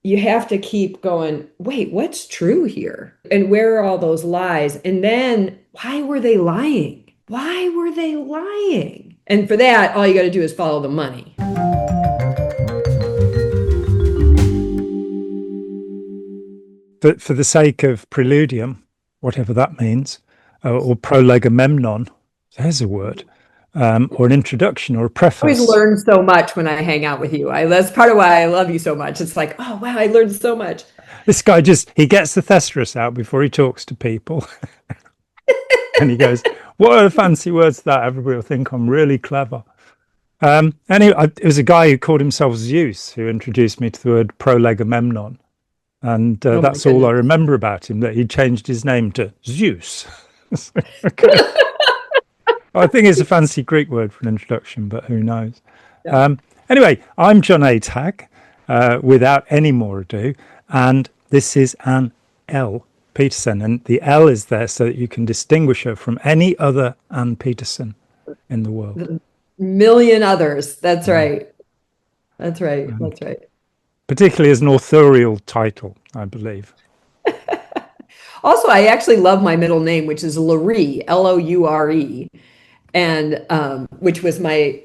you have to keep going, wait, what's true here? And where are all those lies? And then why were they lying? Why were they lying? And for that, all you got to do is follow the money. But for the sake of preludium, whatever that means, or prolegomemnon, there's a word, or an introduction or a I always preface. learn so much when I hang out with you. That's part of why I love you so much. It's like, oh, wow, I learned so much. This guy he gets the thesaurus out before he talks to people. And he goes, what are the fancy words that everybody will think I'm really clever? Anyway, it was a guy who called himself Zeus who introduced me to the word prolegomemnon. And Oh, my that's all I goodness. remember about him, that he changed his name to Zeus. Okay. I think it's a fancy Greek word for an introduction, but who knows? Yeah. Um, anyway, I'm John Atack, without any more ado, and this is Anne L Peterson, and the L is there so that you can distinguish her from any other Anne Peterson in the world. The million others. That's Yeah. right. That's right. And That's right. particularly as an authorial title, I believe. Also, I actually love my middle name, which is Loure, Loure, and which was my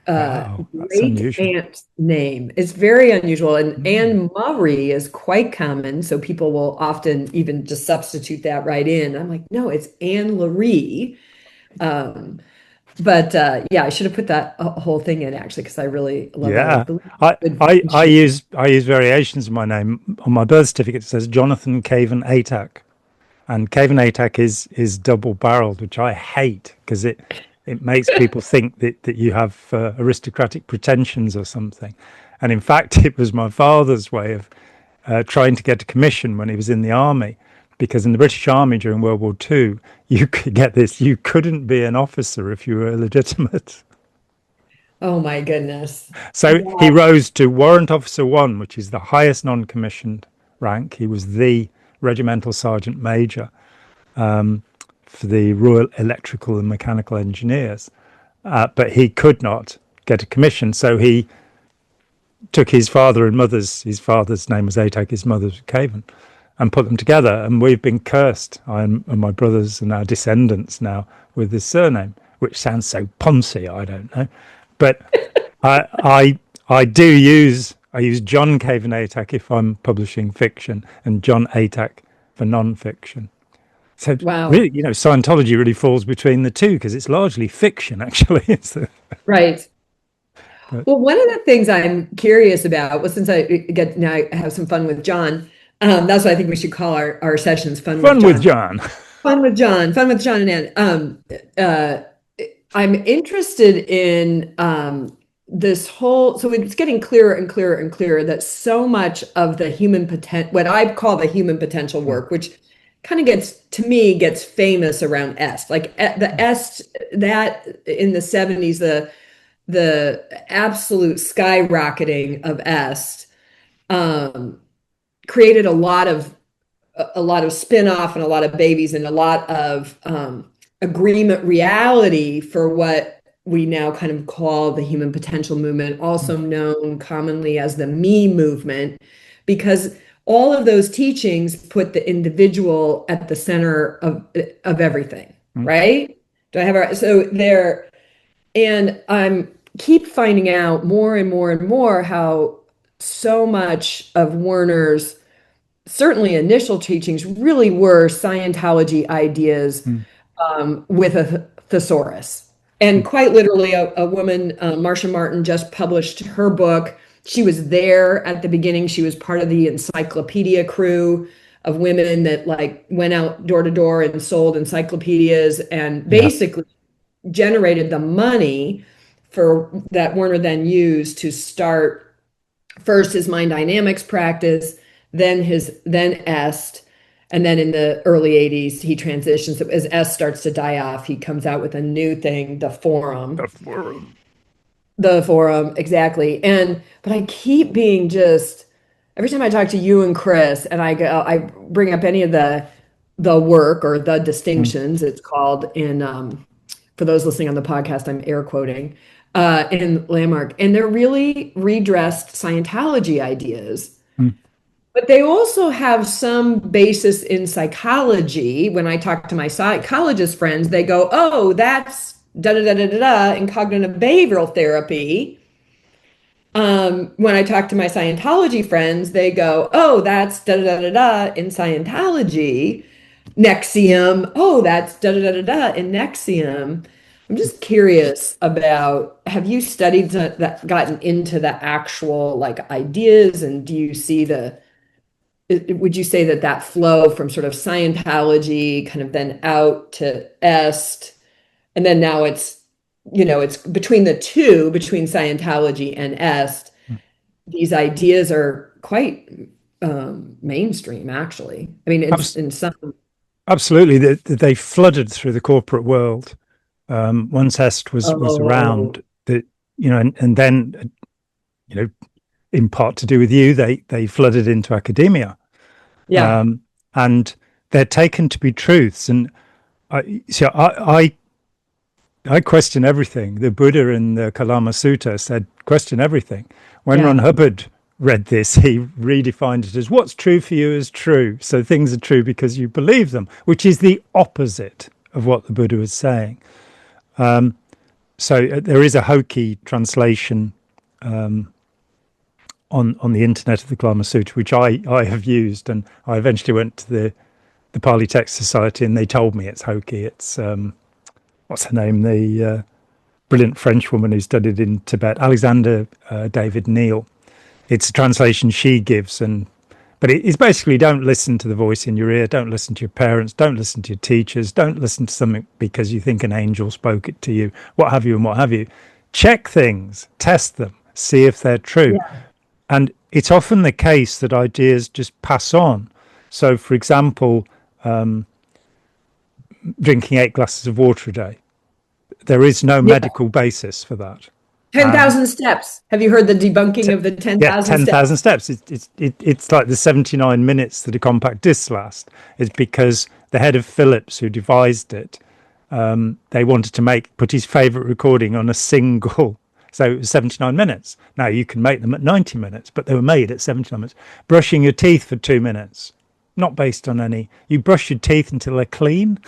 Wow, that's great unusual. aunt's name. It's very unusual, and Mm. Anne Marie is quite common, so people will often even just substitute that right in. I'm like, no, it's Anne Laurie. Um, but yeah, I should have put that whole thing in actually because I really love that. I Yeah, believe I, good I friendship. use variations of my name on my birth certificate. It says Jonathan Caven Atack, and Caven Atack is double barreled, which I hate because it makes people think that you have aristocratic pretensions or something. And in fact, it was my father's way of trying to get a commission when he was in the army, because in the British Army during World War II, you could get this: you couldn't be an officer if you were illegitimate. Oh my goodness. So he Yeah. rose to Warrant Officer One, which is the highest non-commissioned rank. He was the regimental sergeant major for the Royal Electrical and Mechanical Engineers, but he could not get a commission. So he took his father and mother's. His father's name was Atack, his mother's was Caven, and put them together. And we've been cursed, I and my brothers and our descendants now, with this surname, which sounds so poncy. I don't know, but I do use John Caven Atack if I'm publishing fiction, and John Atack for non-fiction. So Wow. really, Scientology really falls between the two because it's largely fiction, actually. Right. But Well, one of the things I'm curious about, well, since I get now I have some fun with John, that's what I think we should call our sessions, fun with fun with John. John. Fun with John and Ann. Uh, I'm interested in this whole, so it's getting clearer and clearer and clearer that so much of the human potential, what I call the human potential work, which kind of to me, gets famous around EST. Like the EST, that in the 70s, the absolute skyrocketing of EST um, created a lot of spin-off and a lot of babies and a lot of agreement reality for what we now kind of call the human potential movement, also known commonly as the me movement, because all of those teachings put the individual at the center of everything, right? Do I have so there, and I'm keep finding out more and more and more how so much of Werner's certainly initial teachings really were Scientology ideas with a thesaurus. And quite literally, a woman, Marcia Martin, just published her book. She was there at the beginning. She was part of the encyclopedia crew of women that like went out door to door and sold encyclopedias and Yeah. basically generated the money for that Werner then used to start first his mind dynamics practice, then EST, and then in the early 80s he transitions as EST starts to die off. He comes out with a new thing, the forum, exactly. And but I keep being just every time I talk to you and Chris, and I bring up any of the work or the distinctions it's called in for those listening on the podcast, I'm air quoting in Landmark, and they're really redressed Scientology ideas But they also have some basis in psychology. When I talk to my psychologist friends, they go, oh, that's da da da da da da in cognitive behavioral therapy. When I talk to my Scientology friends, they go, oh, that's da da da da da in Scientology. Nexium, oh, that's da da da da da in Nexium. I'm just curious about, have you studied that, gotten into the actual like ideas, and do you see would you say that that flow from sort of Scientology kind of then out to Est, and then now it's between the two, between Scientology and Est, these ideas are quite mainstream, actually. I mean, Abs- in some, Absolutely, they flooded through the corporate world. Once Est was oh, around, that and then you know, in part to do with you, they flooded into academia, yeah, um, and they're taken to be truths. And I question everything. The Buddha in the Kalama Sutta said, question everything. When Ron yeah. Hubbard read this, he redefined it as what's true for you is true. So things are true because you believe them, which is the opposite of what the Buddha was saying. So there is a hokey translation on the internet of the Kalama Sutta, which I have used, and I eventually went to the Pali Text Society, and they told me it's hokey. It's what's her name? The brilliant French woman who studied in Tibet, Alexander David Neal. It's a translation she gives, but it's basically don't listen to the voice in your ear, don't listen to your parents, don't listen to your teachers, don't listen to something because you think an angel spoke it to you, what have you and what have you. Check things, test them, see if they're true. Yeah. And it's often the case that ideas just pass on. So, for example, drinking 8 glasses of water a day, there is no Yeah. medical basis for that. And 10,000 steps. Have you heard the debunking of the yeah, 10,000 steps? 10,000 steps. It's like the 79 minutes that a compact disc lasts. It's because the head of Philips, who devised it, they wanted to put his favorite recording on a single. So it was 79 minutes. Now you can make them at 90 minutes, but they were made at 79 minutes. Brushing your teeth for 2 minutes, not based on any. You brush your teeth until they're clean.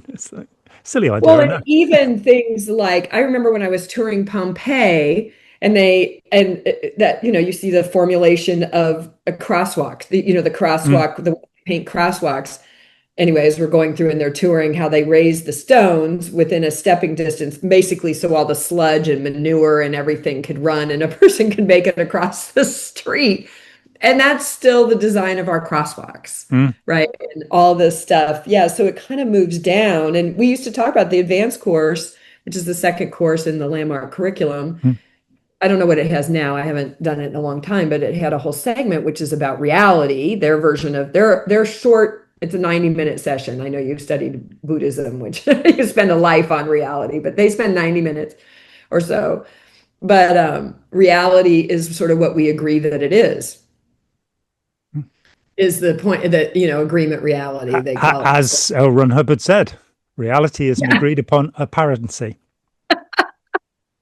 It's a silly idea, Well, I and know. even things like, I remember when I was touring Pompeii, and that, you see the formulation of a crosswalk, the Mm, crosswalk, the paint crosswalks. Anyways, we're going through and they're touring how they raise the stones within a stepping distance, basically so all the sludge and manure and everything could run and a person can make it across the street. And that's still the design of our crosswalks, mm, right? And all this stuff. Yeah, so it kind of moves down. And we used to talk about the advanced course, which is the second course in the landmark curriculum. mm. I don't know what it has now. I haven't done it in a long time, but it had a whole segment which is about reality, their version of their short, it's a 90-minute session. I know you've studied Buddhism, which you spend a life on reality, but they spend 90 minutes or so. But reality is sort of what we agree that it is the point that, agreement reality, they call it. As L. Ron Hubbard said, reality is an Yeah. agreed upon apparency.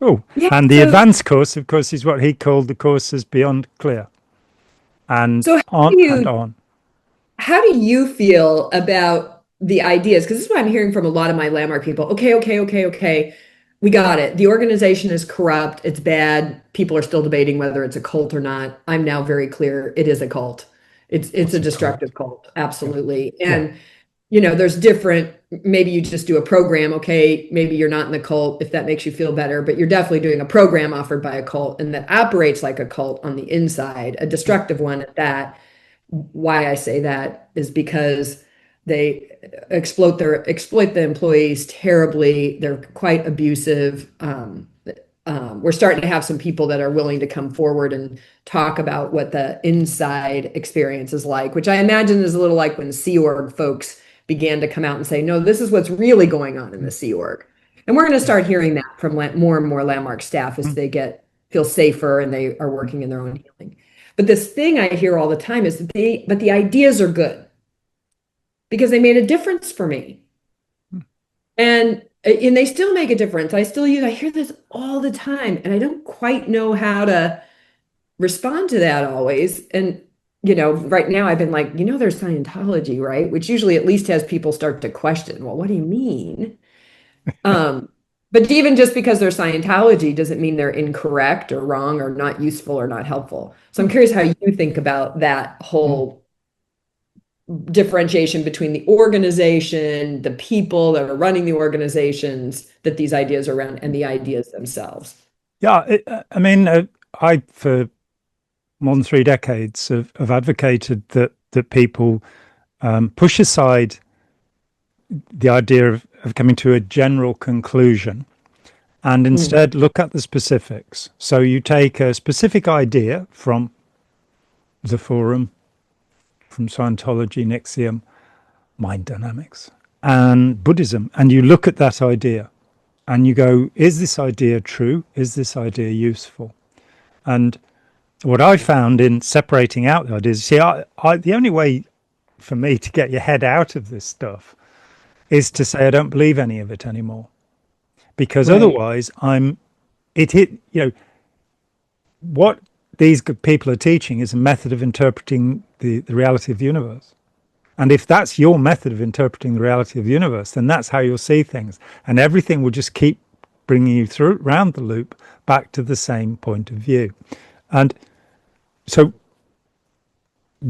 Oh, Yeah. and the So, advanced course, of course, is what he called the courses beyond clear, and so on and on. how do you feel about the ideas? Because this is what I'm hearing from a lot of my landmark people. Okay, okay, okay, okay. We got it. The organization is corrupt. It's bad. People are still debating whether it's a cult or not. I'm now very clear it is a cult. It's What's a it called? destructive cult. Yeah, Absolutely. yeah. And there's different, maybe you just do a program. Okay, maybe you're not in the cult if that makes you feel better, but you're definitely doing a program offered by a cult and that operates like a cult on the inside, a destructive one at that. Why I say that is because they exploit the employees terribly. They're quite abusive. We're starting to have some people that are willing to come forward and talk about what the inside experience is like, which I imagine is a little like when Sea Org folks began to come out and say, no, this is what's really going on in the Mm, Sea Org. And we're going to start hearing that from more and more landmark staff as mm, they feel safer and they are working in their own healing. But this thing I hear all the time is but the ideas are good because they made a difference for me. mm. And they still make a difference. I hear this all the time, and I don't quite know how to respond to that always. And right now I've been like, there's Scientology, right? Which usually at least has people start to question, well, what do you mean? Um, but even just because they're Scientology doesn't mean they're incorrect or wrong or not useful or not helpful. So I'm curious how you think about that whole differentiation between the organization, the people that are running the organizations that these ideas are around, and the ideas themselves. Yeah, I mean, I for more than 3 decades have advocated that people push aside the idea of coming to a general conclusion and instead look at the specifics. So you take a specific idea from the forum, from Scientology, Nixium, mind dynamics, and Buddhism, and you look at that idea and you go, is this idea true? Is this idea useful? And what I found in separating out the ideas, see, the only way for me to get your head out of this stuff is to say I don't believe any of it anymore, because otherwise what these people are teaching is a method of interpreting the reality of the universe. And if that's your method of interpreting the reality of the universe, then that's how you'll see things, and everything will just keep bringing you through round the loop back to the same point of view. And so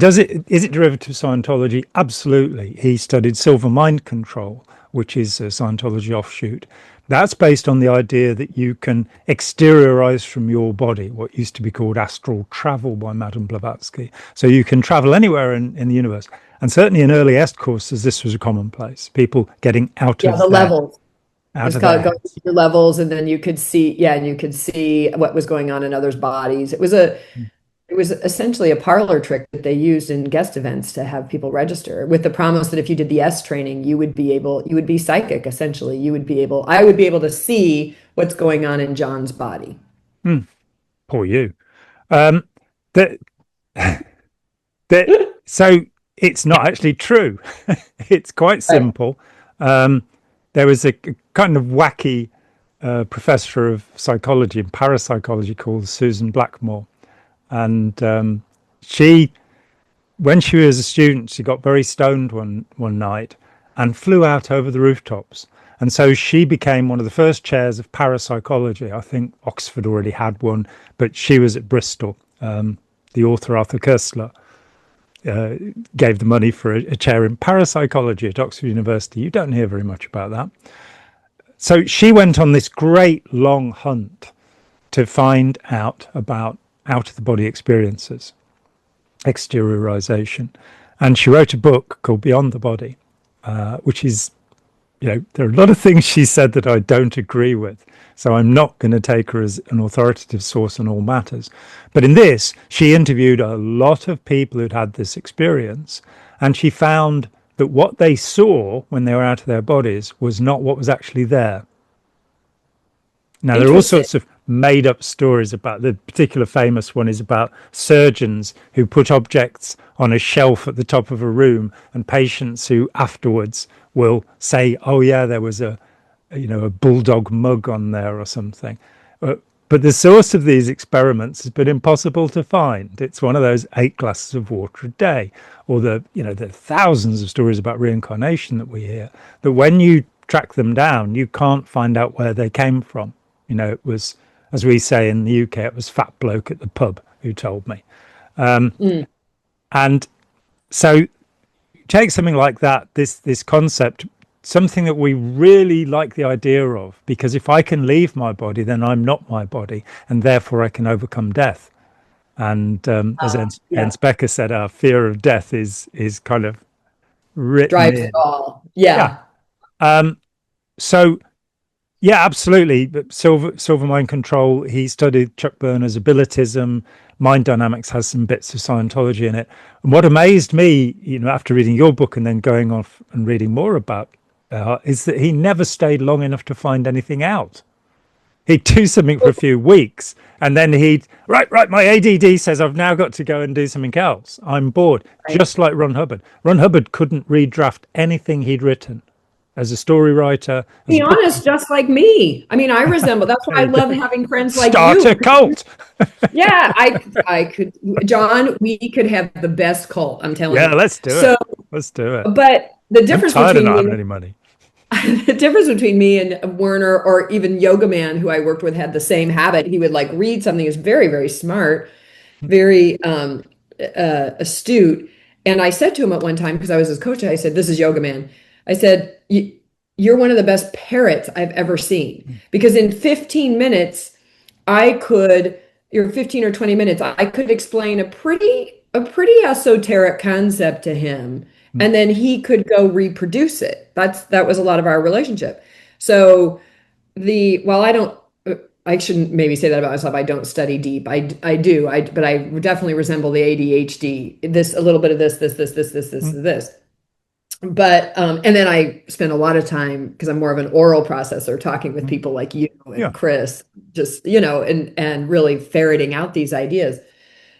is it derivative of Scientology? Absolutely. He studied silver mind control, which is a Scientology offshoot. That's based on the idea that you can exteriorize from your body, what used to be called astral travel by Madame Blavatsky. So you can travel anywhere in the universe. And certainly in early EST courses, this was a commonplace. People getting out of the levels. Out It's of called their going heads. through levels, and then you could see, and you could see what was going on in others' bodies. It was essentially a parlor trick that they used in guest events to have people register, with the promise that if you did the S training, you would be psychic, essentially. I would be able to see what's going on in John's body. Poor you. Um, that, so it's not actually true. It's quite simple. There was a kind of wacky professor of psychology and parapsychology called Susan Blackmore. And when she was a student, she got very stoned one night and flew out over the rooftops. And so she became one of the first chairs of parapsychology. I think Oxford already had one, but she was at Bristol. The author Arthur Koestler gave the money for a chair in parapsychology at Oxford University. You don't hear very much about that. So she went on this great long hunt to find out about out-of-the-body experiences, exteriorization. And she wrote a book called Beyond the Body, which is, there are a lot of things she said that I don't agree with. So I'm not going to take her as an authoritative source on all matters. But in this, she interviewed a lot of people who'd had this experience, and she found that what they saw when they were out of their bodies was not what was actually there. Now, there are all sorts of made up stories about the particular famous one is about surgeons who put objects on a shelf at the top of a room, and patients who afterwards will say, oh yeah, there was a bulldog mug on there or something. But the source of these experiments has been impossible to find. It's one of those 8 glasses of water a day, or the thousands of stories about reincarnation that we hear, that when you track them down, you can't find out where they came from. It was, as we say in the UK, it was fat bloke at the pub who told me. And so take something like that, this concept, something that we really like the idea of, because if I can leave my body, then I'm not my body, and therefore I can overcome death. And as Ernst Becker said, our fear of death is kind of written drives in. It all. Yeah. So yeah, absolutely. But silver mind control, he studied Chuck Berner's abilitism. Mind dynamics has some bits of Scientology in it. And what amazed me, after reading your book and then going off and reading more about is that he never stayed long enough to find anything out. He'd do something for a few weeks, and then he'd, right, my ADD says I've now got to go and do something else. I'm bored. Right. Just like Ron Hubbard. Ron Hubbard couldn't redraft anything he'd written. as a story writer, as Be a book. honest, just like me. I mean, I resemble. That's why There I you go. love having friends like Start you. a cult. Yeah, I could, John, we could have the best cult, I'm telling Yeah, you. let's do So, it. Let's do it. but the I'm difference tired of between not me having any money. the difference between me and Werner or even Yoga Man, who I worked with, had the same habit. He would like read something that's very, very smart, very astute. And I said to him at one time, because I was his coach, I said, "This is Yoga Man." I said, "You're one of the best parrots I've ever seen." Because in 15 minutes, I could, or 15 or 20 minutes, I could explain a pretty esoteric concept to him, and then he could go reproduce it. That was a lot of our relationship. So well, I shouldn't maybe say that about myself. I don't study deep. I do. But I definitely resemble the ADHD. This, a little bit of this. But and then I spend a lot of time, because I'm more of an oral processor, talking with people like you and Yeah. Chris, just, and really ferreting out these ideas.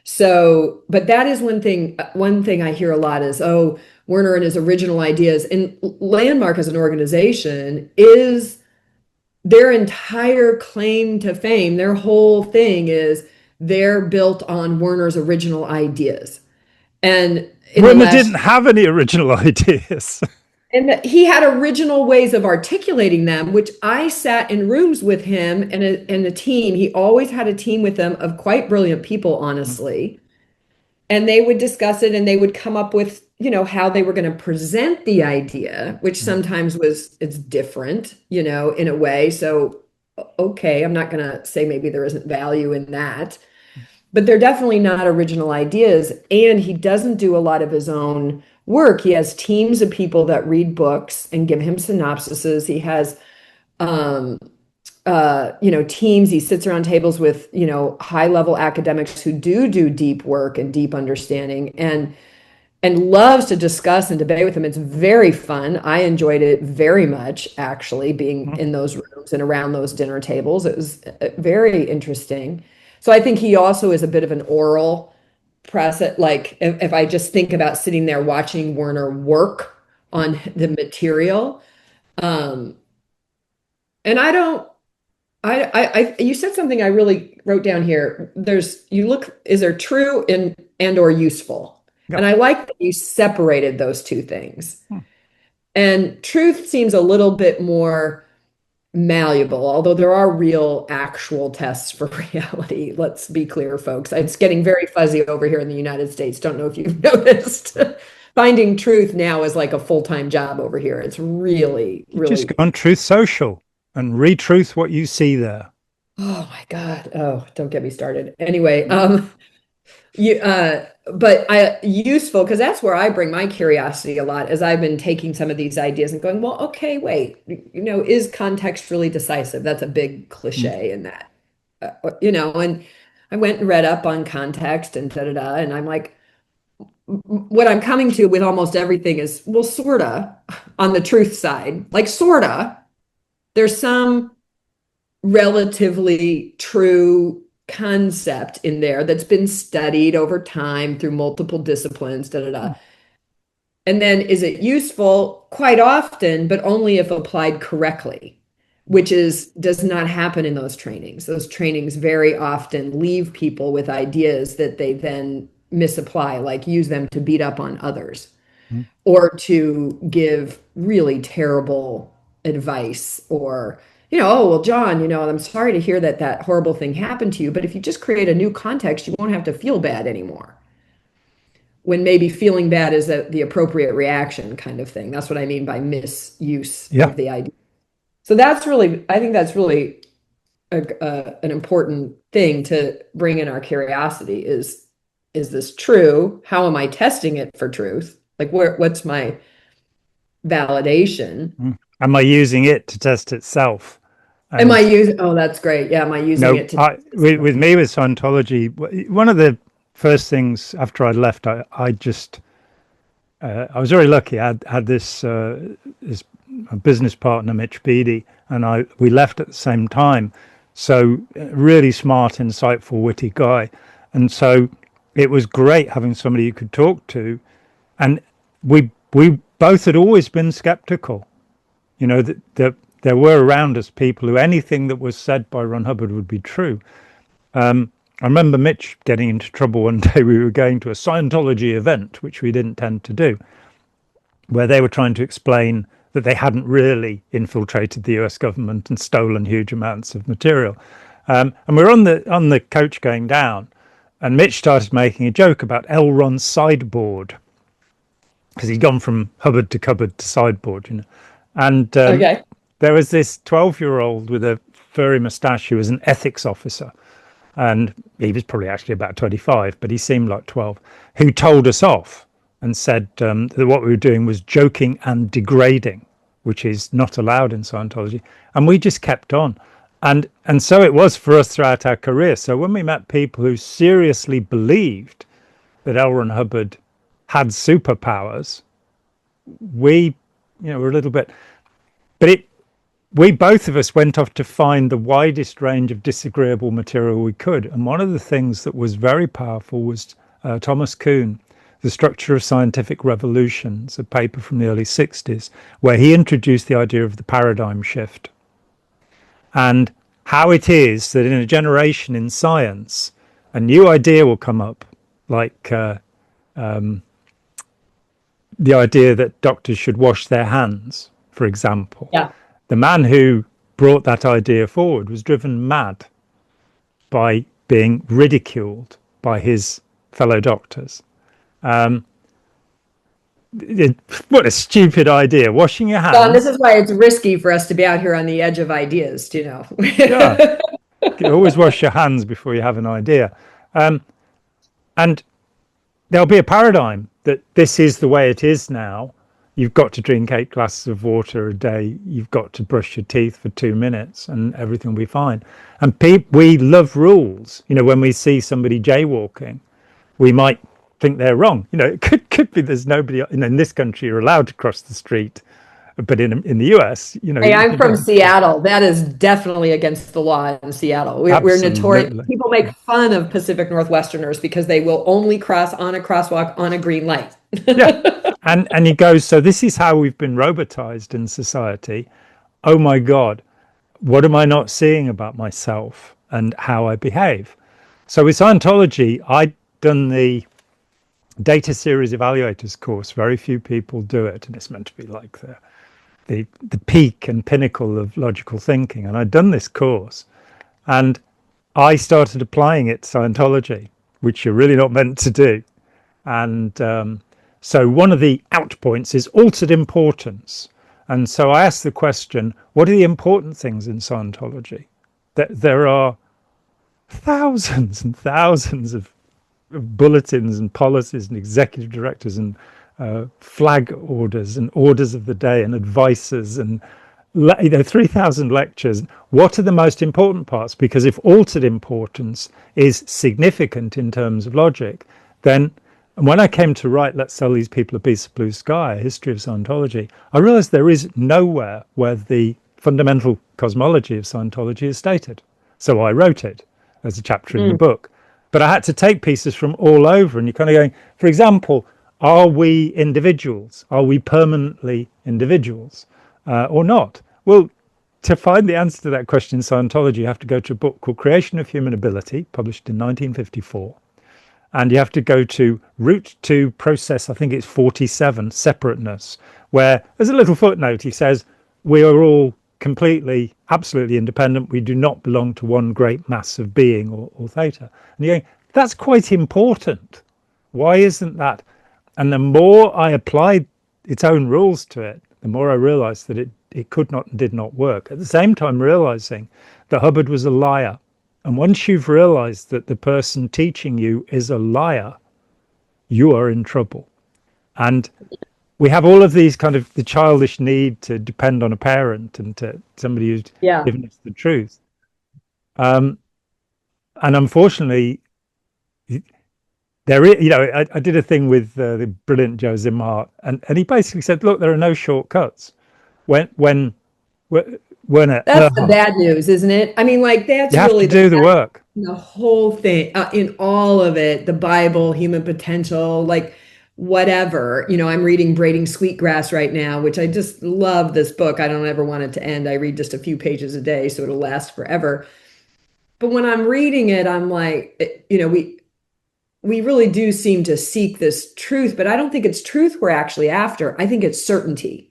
So, but that is one thing I hear a lot is, oh, Werner and his original ideas. And Landmark as an organization is their entire claim to fame, their whole thing is they're built on Werner's original ideas. And in the Werner last didn't have any original ideas. And he had original ways of articulating them, which I sat in rooms with him and a team. He always had a team with him of quite brilliant people, honestly. And they would discuss it and they would come up with, how they were going to present the idea, which sometimes it's different, in a way. So, okay, I'm not going to say maybe there isn't value in that, but they're definitely not original ideas. And he doesn't do a lot of his own work. He has teams of people that read books and give him synopsises. He has, teams. He sits around tables with, high level academics who do deep work and deep understanding, and loves to discuss and debate with them. It's very fun. I enjoyed it very much, actually, being in those rooms and around those dinner tables. It was very interesting. So I think he also is a bit of an oral process. Like if I just think about sitting there watching Werner work on the material, um, and I don't. You said something I really wrote down here. Is there true and or useful? Yeah. And I like that you separated those two things. And truth seems a little bit more malleable, although there are real actual tests for reality. Let's be clear, folks. It's getting very fuzzy over here in the United States. Don't know if you've noticed. Finding truth now is like a full-time job over here. It's really, You just really. go on Truth Social and retruth what you see there. Oh my God. Oh, don't get me started. Anyway, you but I useful, because that's where I bring my curiosity a lot, as I've been taking some of these ideas and going, well, okay, wait, is context really decisive? That's a big cliche in that. And I went and read up on context and da da da, and I'm like, what I'm coming to with almost everything is, well, sorta, on the truth side, like sorta, there's some relatively true concept in there that's been studied over time through multiple disciplines, da da da. And then is it useful? Quite often, but only if applied correctly, which does not happen in those trainings. Those trainings very often leave people with ideas that they then misapply, like use them to beat up on others or to give really terrible advice, or, oh, well, John, I'm sorry to hear that horrible thing happened to you, but if you just create a new context, you won't have to feel bad anymore. When maybe feeling bad is the appropriate reaction, kind of thing. That's what I mean by misuse Yeah. of the idea. So I think that's really an important thing to bring in our curiosity is this true? How am I testing it for truth? Like what's my validation? Am I using it to test itself? Am I And using, oh, that's great. Yeah, am I using it to with me with Scientology, one of the first things after I left, I just I was very lucky. I had this business partner, Mitch Beattie, and we left at the same time. So really smart, insightful, witty guy, and so it was great having somebody you could talk to. And we both had always been skeptical. You know, that there were around us people who anything that was said by Ron Hubbard would be true. I remember Mitch getting into trouble one day. We were going to a Scientology event, which we didn't tend to do, where they were trying to explain that they hadn't really infiltrated the US government and stolen huge amounts of material. And we were on the coach going down, and Mitch started making a joke about L. Ron's sideboard, because he'd gone from Hubbard to cupboard to sideboard, you know. And there was this 12-year-old with a furry moustache who was an ethics officer, and he was probably actually about 25, but he seemed like 12, who told us off and said that what we were doing was joking and degrading, which is not allowed in Scientology. And we just kept on. And so it was for us throughout our career. So when we met people who seriously believed that L. Ron Hubbard had superpowers, we, were a little bit, but we both of us went off to find the widest range of disagreeable material we could. And one of the things that was very powerful was Thomas Kuhn, The Structure of Scientific Revolutions, a paper from the early 60s, where he introduced the idea of the paradigm shift. And how it is that in a generation in science, a new idea will come up, like the idea that doctors should wash their hands, for example. Yeah. The man who brought that idea forward was driven mad by being ridiculed by his fellow doctors. What a stupid idea, washing your hands. Well, this is why it's risky for us to be out here on the edge of ideas, Yeah. You always wash your hands before you have an idea. And there'll be a paradigm that this is the way it is now. You've got to drink 8 glasses of water a day. You've got to brush your teeth for 2 minutes and everything will be fine. And we love rules. When we see somebody jaywalking, we might think they're wrong. It could be there's nobody in this country you're allowed to cross the street, but in the US, Hey, I'm from Seattle. That is definitely against the law in Seattle. We're notorious. People make fun of Pacific Northwesterners because they will only cross on a crosswalk on a green light. Yeah. And he goes, so this is how we've been robotized in society. Oh my God, what am I not seeing about myself and how I behave? So with Scientology, I'd done the data series evaluators course. Very few people do it, and it's meant to be like the peak and pinnacle of logical thinking. And I'd done this course, and I started applying it to Scientology, which you're really not meant to do. And so one of the outpoints is altered importance. And so I asked the question, what are the important things in Scientology? There are thousands and thousands of bulletins and policies and executive directors and flag orders and orders of the day and advices and 3,000 lectures. What are the most important parts? Because if altered importance is significant in terms of logic, then when I came to write Let's Sell These People a Piece of Blue Sky, a history of Scientology, I realized there is nowhere where the fundamental cosmology of Scientology is stated. So I wrote it as a chapter in the book. But I had to take pieces from all over, and you're kind of going, for example, are we individuals? Are we permanently individuals or not? Well, to find the answer to that question in Scientology, you have to go to a book called Creation of Human Ability, published in 1954. And you have to go to Route to Process, I think it's 47, Separateness, where there's a little footnote. He says, we are all completely, absolutely independent. We do not belong to one great mass of being or theta. And you're going, that's quite important. Why isn't that? And the more I applied its own rules to it, the more I realized that it could not and did not work. At the same time, realizing that Hubbard was a liar. And once you've realized that the person teaching you is a liar, you are in trouble. And we have all of these kind of the childish need to depend on a parent and to somebody who's given us the truth. And unfortunately, there is, I did a thing with the brilliant Joe Zimhart, and he basically said, look, there are no shortcuts. When that's the bad news, isn't it? I mean, like, that's you have really to do the work. The whole thing in all of it, the Bible, human potential, like whatever. I'm reading Braiding Sweetgrass right now, which I just love this book. I don't ever want it to end. I read just a few pages a day, so it'll last forever. But when I'm reading it, I'm like, we really do seem to seek this truth, but I don't think it's truth we're actually after. I think it's certainty.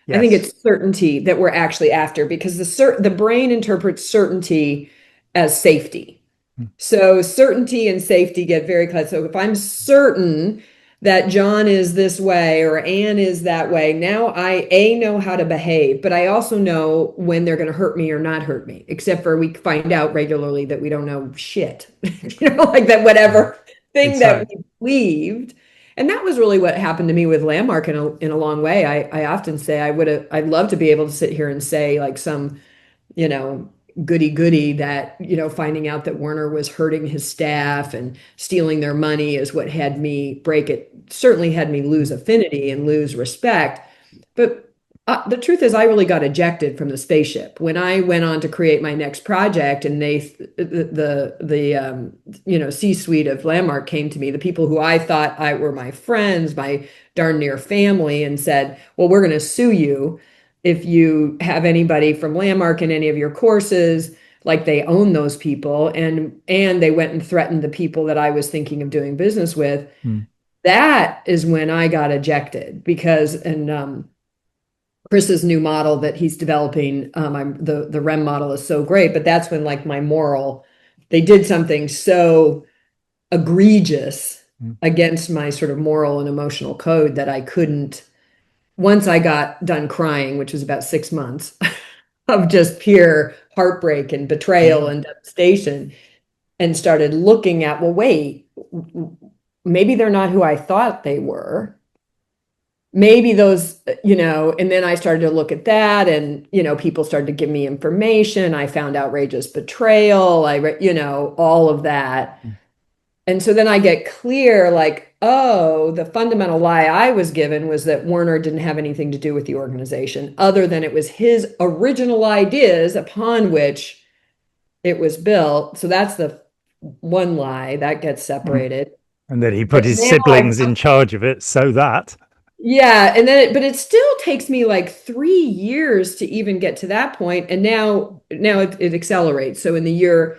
I think Yes. it's certainty that we're actually after, because the brain interprets certainty as safety. Mm. So certainty and safety get very close. So if I'm certain that John is this way or Anne is that way, now I know how to behave, but I also know when they're going to hurt me or not hurt me, except for we find out regularly that we don't know shit, like that whatever thing that Exactly. we believed. And that was really what happened to me with Landmark in a long way. I often say I'd love to be able to sit here and say like some, you know, goody that, finding out that Werner was hurting his staff and stealing their money is what had me break it, certainly had me lose affinity and lose respect. But the truth is, I really got ejected from the spaceship when I went on to create my next project, and the C-suite of Landmark came to me, the people who I thought were my friends, my darn near family, and said, "Well, we're going to sue you if you have anybody from Landmark in any of your courses." Like they own those people, and they went and threatened the people that I was thinking of doing business with. Mm. That is when I got ejected because Chris's new model that he's developing, the REM model is so great, but that's when like they did something so egregious Mm. against my sort of moral and emotional code that I couldn't, once I got done crying, which was about 6 months of just pure heartbreak and betrayal Mm. and devastation, and started looking at, well, wait, maybe they're not who I thought they were. Maybe those, and then I started to look at that, and, people started to give me information. I found outrageous betrayal. All of that. Mm. And so then I get clear, like, oh, the fundamental lie I was given was that Werner didn't have anything to do with the organization, other than it was his original ideas upon which it was built. So that's the one lie that gets Mm. separated. And then he But put his now I've siblings in charge of it so that. Yeah, and then but it still takes me like 3 years to even get to that point, and now it accelerates. So in the year,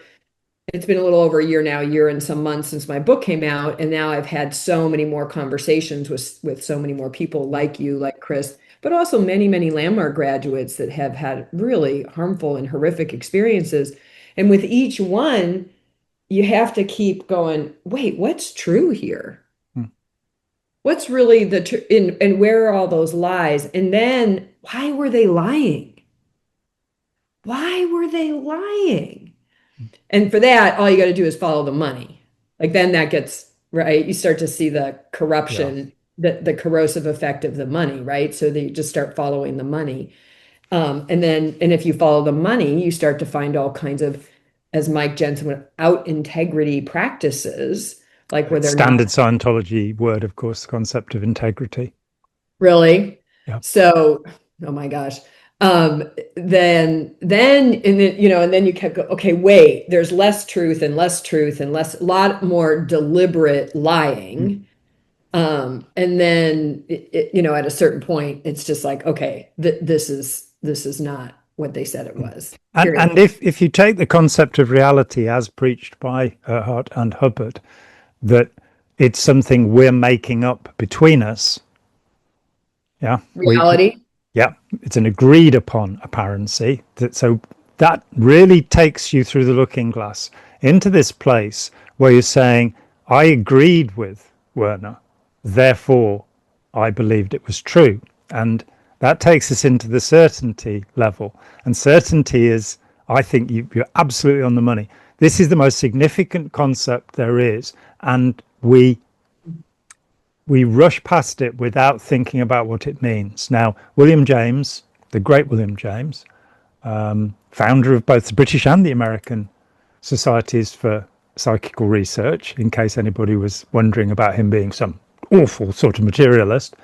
it's been a little over a year now, a year and some months since my book came out, and now I've had so many more conversations with so many more people like you, like Chris, but also many Landmark graduates that have had really harmful and horrific experiences. And with each one, you have to keep going, wait, what's true here? Mm. What's really and where are all those lies? And then why were they lying? Why were they lying? And for that, all you got to do is follow the money. Like then that gets right. You start to see the Yeah. corruption, the corrosive effect of the money, right? So that you just start following the money. And if you follow the money, you start to find all kinds of, as Mike Jensen would, out integrity practices, like where they're not. Standard Scientology word, of course, the concept of integrity. Really? Yeah. So, oh my gosh. And then you kept going, okay, wait, there's less truth and less truth and a lot more deliberate Mm. lying. And then, at a certain point, it's just like, okay, this is not what they said it Mm. was, And period. if you take the concept of reality as preached by Erhard and Hubbard, that it's something we're making up between us. Yeah, Reality. yeah, it's an agreed upon apparency. So that really takes you through the looking glass into this place where you're saying, I agreed with Werner, therefore I believed it was true. And that takes us into the certainty level. And certainty is, I think you're absolutely on the money. This is the most significant concept there is. And we rush past it without thinking about what it means. Now, William James, the great William James, founder of both the British and the American Societies for Psychical Research, in case anybody was wondering about him being some awful sort of materialist,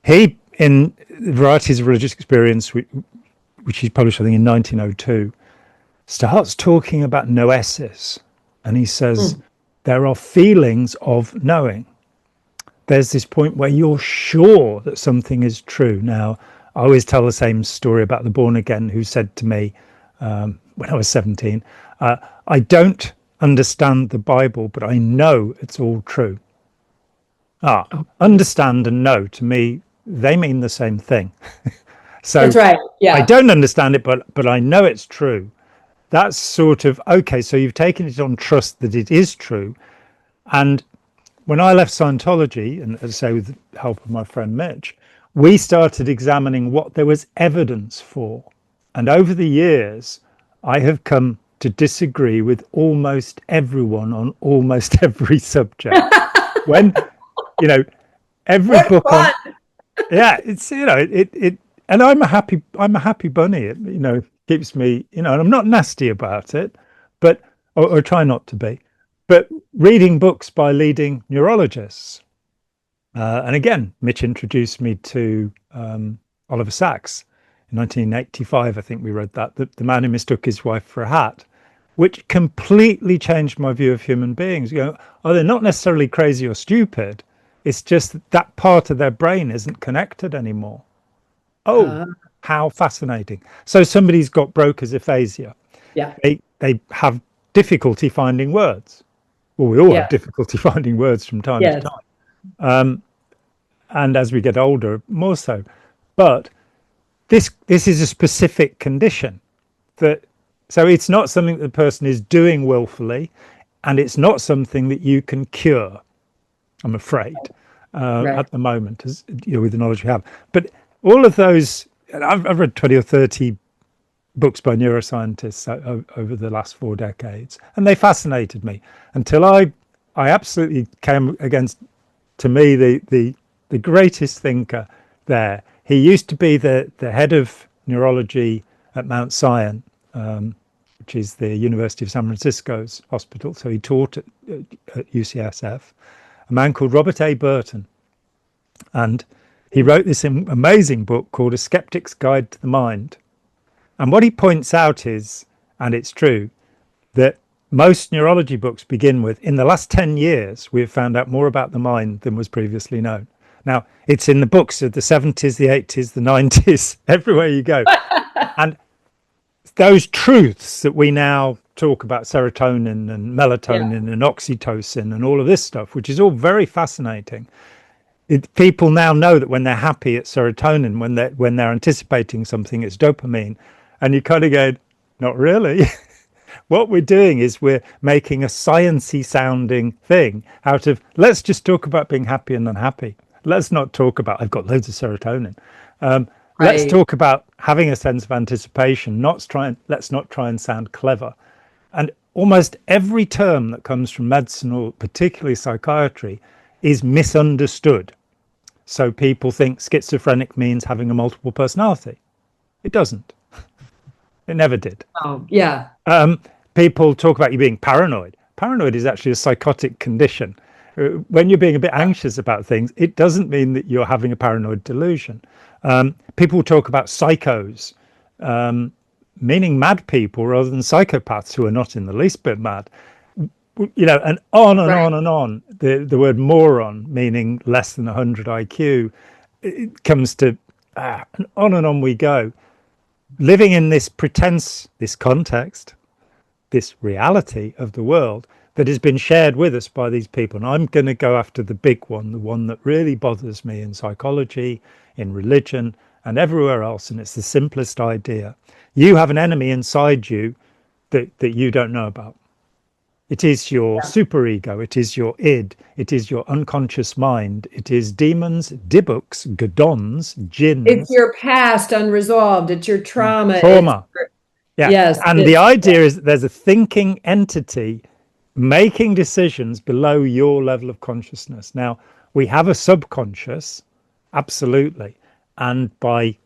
he, in Varieties of Religious Experience, which he published, I think, in 1902, starts talking about noesis. And he says, there are feelings of knowing. there's this point where you're sure that something is true. Now, I always tell the same story about the born again who said to me when I was 17, I don't understand the Bible, but I know it's all true. Understand and know, to me, they mean the same thing. So that's right. Yeah. I don't understand it, but I know it's true. That's sort of, okay, so you've taken it on trust that it is true. And when I left Scientology, and as I say, with the help of my friend Mitch, we started examining what there was evidence for. And over the years, I have come to disagree with almost everyone on almost every subject. When, every What book fun. on, it's, it, and I'm a happy bunny. It, keeps me, and I'm not nasty about it, but, or try not to be, but reading books by leading neurologists. And again, Mitch introduced me to Oliver Sacks in 1985. I think we read that, the man who mistook his wife for a hat, which completely changed my view of human beings. They're not necessarily crazy or stupid. It's just that part of their brain isn't connected anymore. How fascinating. So somebody's got Broca's aphasia. Yeah. They have difficulty finding words. Well, we all have difficulty finding words from time to time. And as we get older, more so. But this is a specific condition so it's not something that the person is doing willfully, and it's not something that you can cure, I'm afraid, at the moment, as with the knowledge we have. But all of those, I've read 20 or 30 books by neuroscientists over the last 4 decades, and they fascinated me until I absolutely came against, to me, the greatest thinker there. He used to be the head of neurology at Mount Sinai, which is the University of San Francisco's hospital. So he taught at UCSF, a man called Robert A. Burton. And he wrote this amazing book called A Skeptic's Guide to the Mind. And what he points out is, and it's true, that most neurology books begin with, in the last 10 years, we've found out more about the mind than was previously known. Now, it's in the books of the 70s, the 80s, the 90s, everywhere you go. And those truths that we now talk about, serotonin and melatonin and oxytocin and all of this stuff, which is all very fascinating. People now know that when they're happy, it's serotonin. When they're anticipating something, it's dopamine. And you kind of go, not really. What we're doing is we're making a sciencey sounding thing out of, let's just talk about being happy and unhappy. Let's not talk about, I've got loads of serotonin. Let's talk about having a sense of anticipation. Let's not try and sound clever. And almost every term that comes from medicine, or particularly psychiatry, is misunderstood. So people think schizophrenic means having a multiple personality. It doesn't. It never did. Oh, yeah. People talk about you being paranoid. Paranoid is actually a psychotic condition. When you're being a bit anxious about things, it doesn't mean that you're having a paranoid delusion. People talk about psychos, meaning mad people rather than psychopaths who are not in the least bit mad. And on and on and on. The word moron, meaning less than 100 IQ, it comes to, and on we go. Living in this pretense, this context, this reality of the world that has been shared with us by these people. And I'm going to go after the big one, the one that really bothers me in psychology, in religion, and everywhere else. And it's the simplest idea. You have an enemy inside you that you don't know about. It is your superego. It is your id. It is your unconscious mind. It is demons, dibbuks, gadons, jinns. It's your past unresolved. It's your trauma. Yes. And the idea is that there's a thinking entity making decisions below your level of consciousness. Now, we have a subconscious, absolutely. And by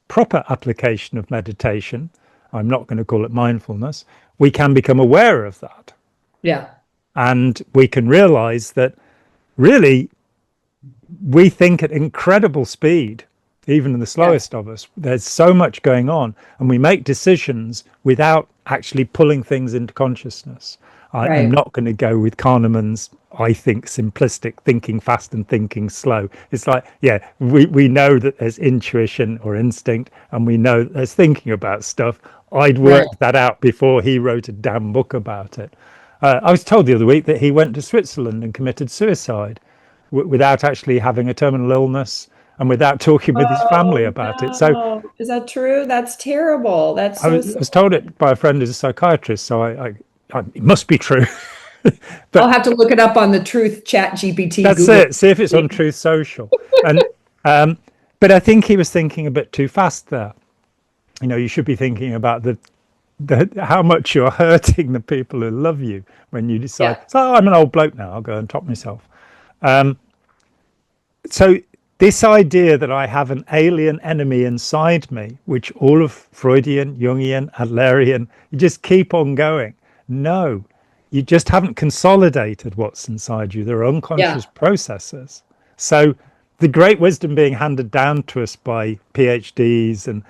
proper application of meditation, I'm not going to call it mindfulness, we can become aware of that. Yeah. And we can realize that really we think at incredible speed, even in the slowest of us. There's so much going on, and we make decisions without actually pulling things into consciousness. I'm Right. not going to go with Kahneman's, I think, simplistic thinking fast and thinking slow. It's like, yeah, we know that there's intuition or instinct, and we know that there's thinking about stuff. I'd Right. worked that out before he wrote a damn book about it. I was told the other week that he went to Switzerland and committed suicide without actually having a terminal illness and without talking with his family Oh about it. So no. Is that true? That's terrible. That's I so was, sad. I was told it by a friend who's a psychiatrist, so it must be true. I'll But have to look it up on the Truth Chat GPT that's Google. it. See if it's on Truth Social. And but I think he was thinking a bit too fast there. You should be thinking about the how much you're hurting the people who love you when you decide. Yeah. So I'm an old bloke now. I'll go and top myself. So this idea that I have an alien enemy inside me, which all of Freudian, Jungian, Adlerian, you just keep on going. No, you just haven't consolidated what's inside you. There are Yeah. unconscious processes. So the great wisdom being handed down to us by PhDs and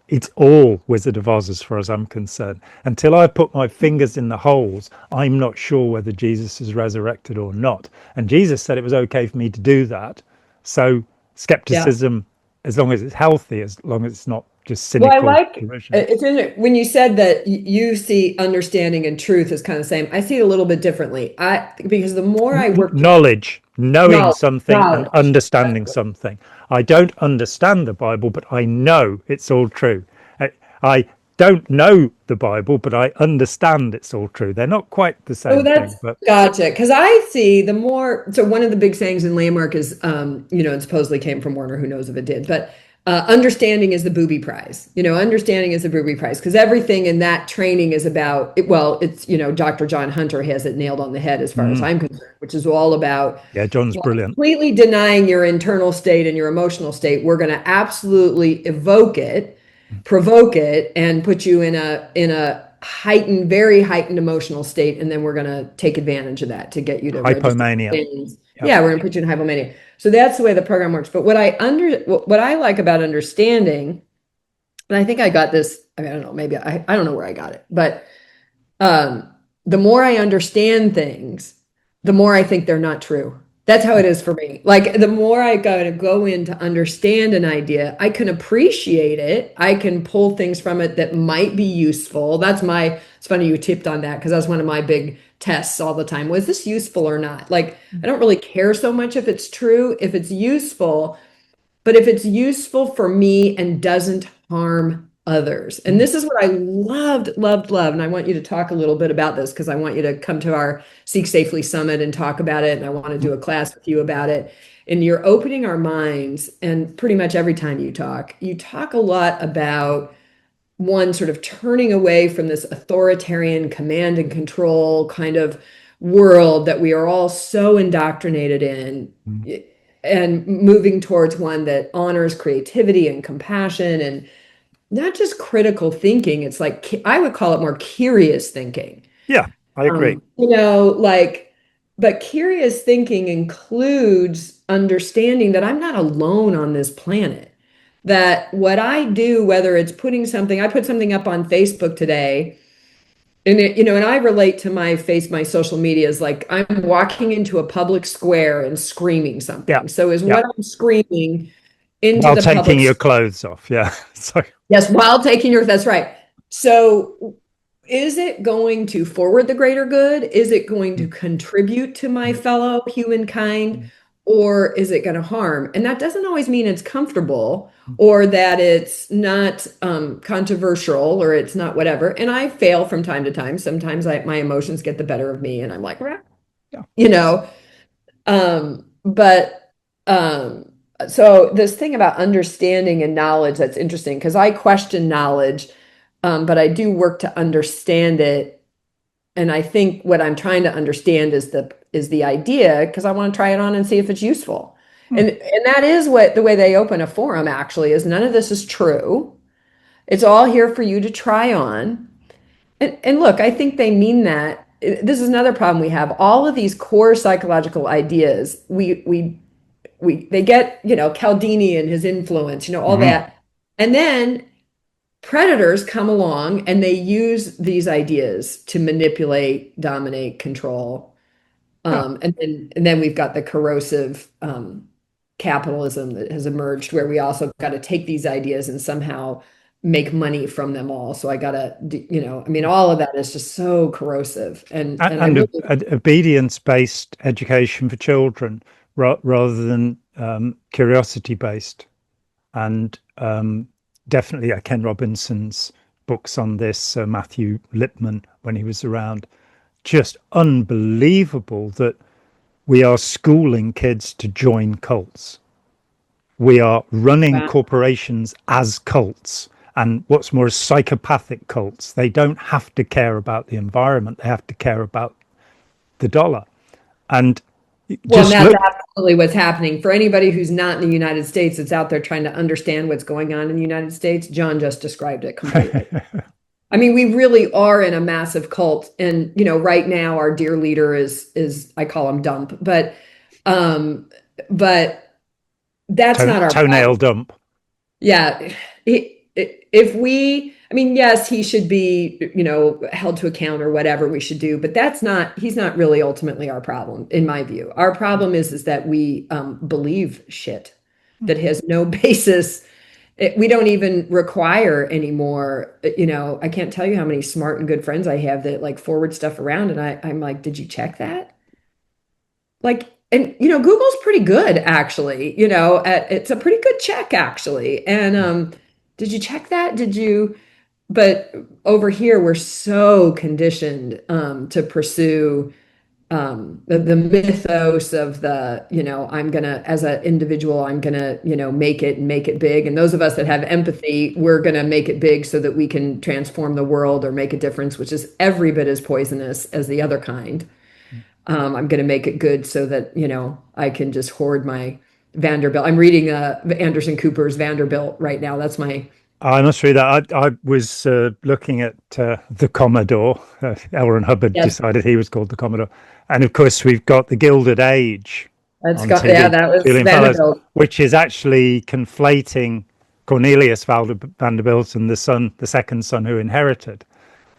it's all Wizard of Oz as far as I'm concerned. Until I put my fingers in the holes, I'm not sure whether Jesus is resurrected or not. And Jesus said it was okay for me to do that. So Yeah. skepticism, as long as it's healthy, as long as it's not just Well, I cynical like derision. when you said that you see understanding and truth as kind of the same. I see it a little bit differently. Because the more I work to Knowledge, knowing knowledge, something and knowledge. understanding something. I don't understand the Bible, but I know it's all true. I don't know the Bible, but I understand it's all true. They're not quite the Oh, same that's thing, but gotcha. Because I see the more, so one of the big sayings in Landmark is, it supposedly came from Werner, who knows if it did, but understanding is the booby prize. Understanding is the booby prize because everything in that training is about, well, it's, Dr. John Hunter has it nailed on the head as far as I'm concerned, which is all about yeah, John's brilliant. completely denying your internal state and your emotional state. We're going to absolutely evoke it, provoke it, and put you in a heightened, very heightened emotional state, and then we're going to take advantage of that to get you to register Hypomania. things. Yep. Yeah, we're going to put you in hypomania. So that's the way the program works. But what I like about understanding, and I think I got this. I mean, I don't know, maybe I don't know where I got it, but um, the more I understand things, the more I think they're not true. That's how it is for me. Like the more I go in to understand an idea, I can appreciate it. I can pull things from it that might be useful. It's funny you tipped on that because that's one of my big tests all the time. Was this useful or not? Like, I don't really care so much if it's true, if it's useful, but if it's useful for me and doesn't harm others. And this is what I loved. And I want you to talk a little bit about this because I want you to come to our Seek Safely Summit and talk about it. And I want to do a class with you about it. And you're opening our minds. And pretty much every time you talk a lot about one sort of turning away from this authoritarian command and control kind of world that we are all so indoctrinated in and moving towards one that honors creativity and compassion and not just critical thinking. It's like I would call it more curious thinking. Yeah, I agree. Like, but curious thinking includes understanding that I'm not alone on this planet. That what I do, whether it's I put something up on Facebook today, and I relate to my social media is like I'm walking into a public square and screaming Yeah, something. So is yeah. what I'm screaming into While the taking public. your clothes off. Yeah. So Yes, while taking that's right. So is it going to forward the greater good? Is it going to contribute to my fellow humankind? Or is it going to harm? And that doesn't always mean it's comfortable or that it's not controversial or it's not whatever. And I fail from time to time. Sometimes my emotions get the better of me and I'm like, "Rah," yeah. you know, but um, so this thing about understanding and knowledge, that's interesting because I question knowledge, but I do work to understand it. And I think what I'm trying to understand is the idea because I want to try it on and see if it's useful. And that is what the way they open a forum actually is none of this is true. It's all here for you to try on. And look, I think they mean that. This is another problem we have. All of these core psychological ideas, they get, Cialdini and his influence, all Mhm. that. And then predators come along and they use these ideas to manipulate, dominate, control. Yeah. And then we've got the corrosive capitalism that has emerged where we also got to take these ideas and somehow make money from them all. So I got to, I mean, all of that is just so corrosive. And I And really, obedience-based education for children rather than curiosity-based. And definitely Ken Robinson's books on this, Matthew Lipman, when he was around, just unbelievable that we are schooling kids to join cults. We are running wow. corporations as cults. And what's more, psychopathic cults. They don't have to care about the environment. They have to care about the dollar. And Well, and just that's look, absolutely what's happening. For anybody who's not in the United States that's out there trying to understand what's going on in the United States, John just described it completely. I mean, we really are in a massive cult. And, right now our dear leader is I call him Dump, um, but that's not our toenail problem. dump. Yeah. If I mean, yes, he should be, held to account or whatever we should do, but he's not really ultimately our problem, in my view. Our problem is that we believe shit that has no basis. We don't even require anymore. I can't tell you how many smart and good friends I have that like forward stuff around. And I'm like, did you check that? Like, and Google's pretty good actually, it's a pretty good check actually. And did you check that? But over here we're so conditioned to pursue the mythos of I'm gonna, as an individual, I'm gonna, make it and make it big. And those of us that have empathy, we're gonna make it big so that we can transform the world or make a difference, which is every bit as poisonous as the other kind. I'm going to make it good so that, I can just hoard my Vanderbilt. I'm reading Anderson Cooper's Vanderbilt right now. That's my. I must read that. I was looking at the Commodore. L. Ron Hubbard Yes, decided he was called the Commodore. And of course, we've got the Gilded Age that's on got, yeah, TV, that was Julian Fellowes, Vanderbilt. which is actually conflating Cornelius Vanderbilt and the second son who inherited.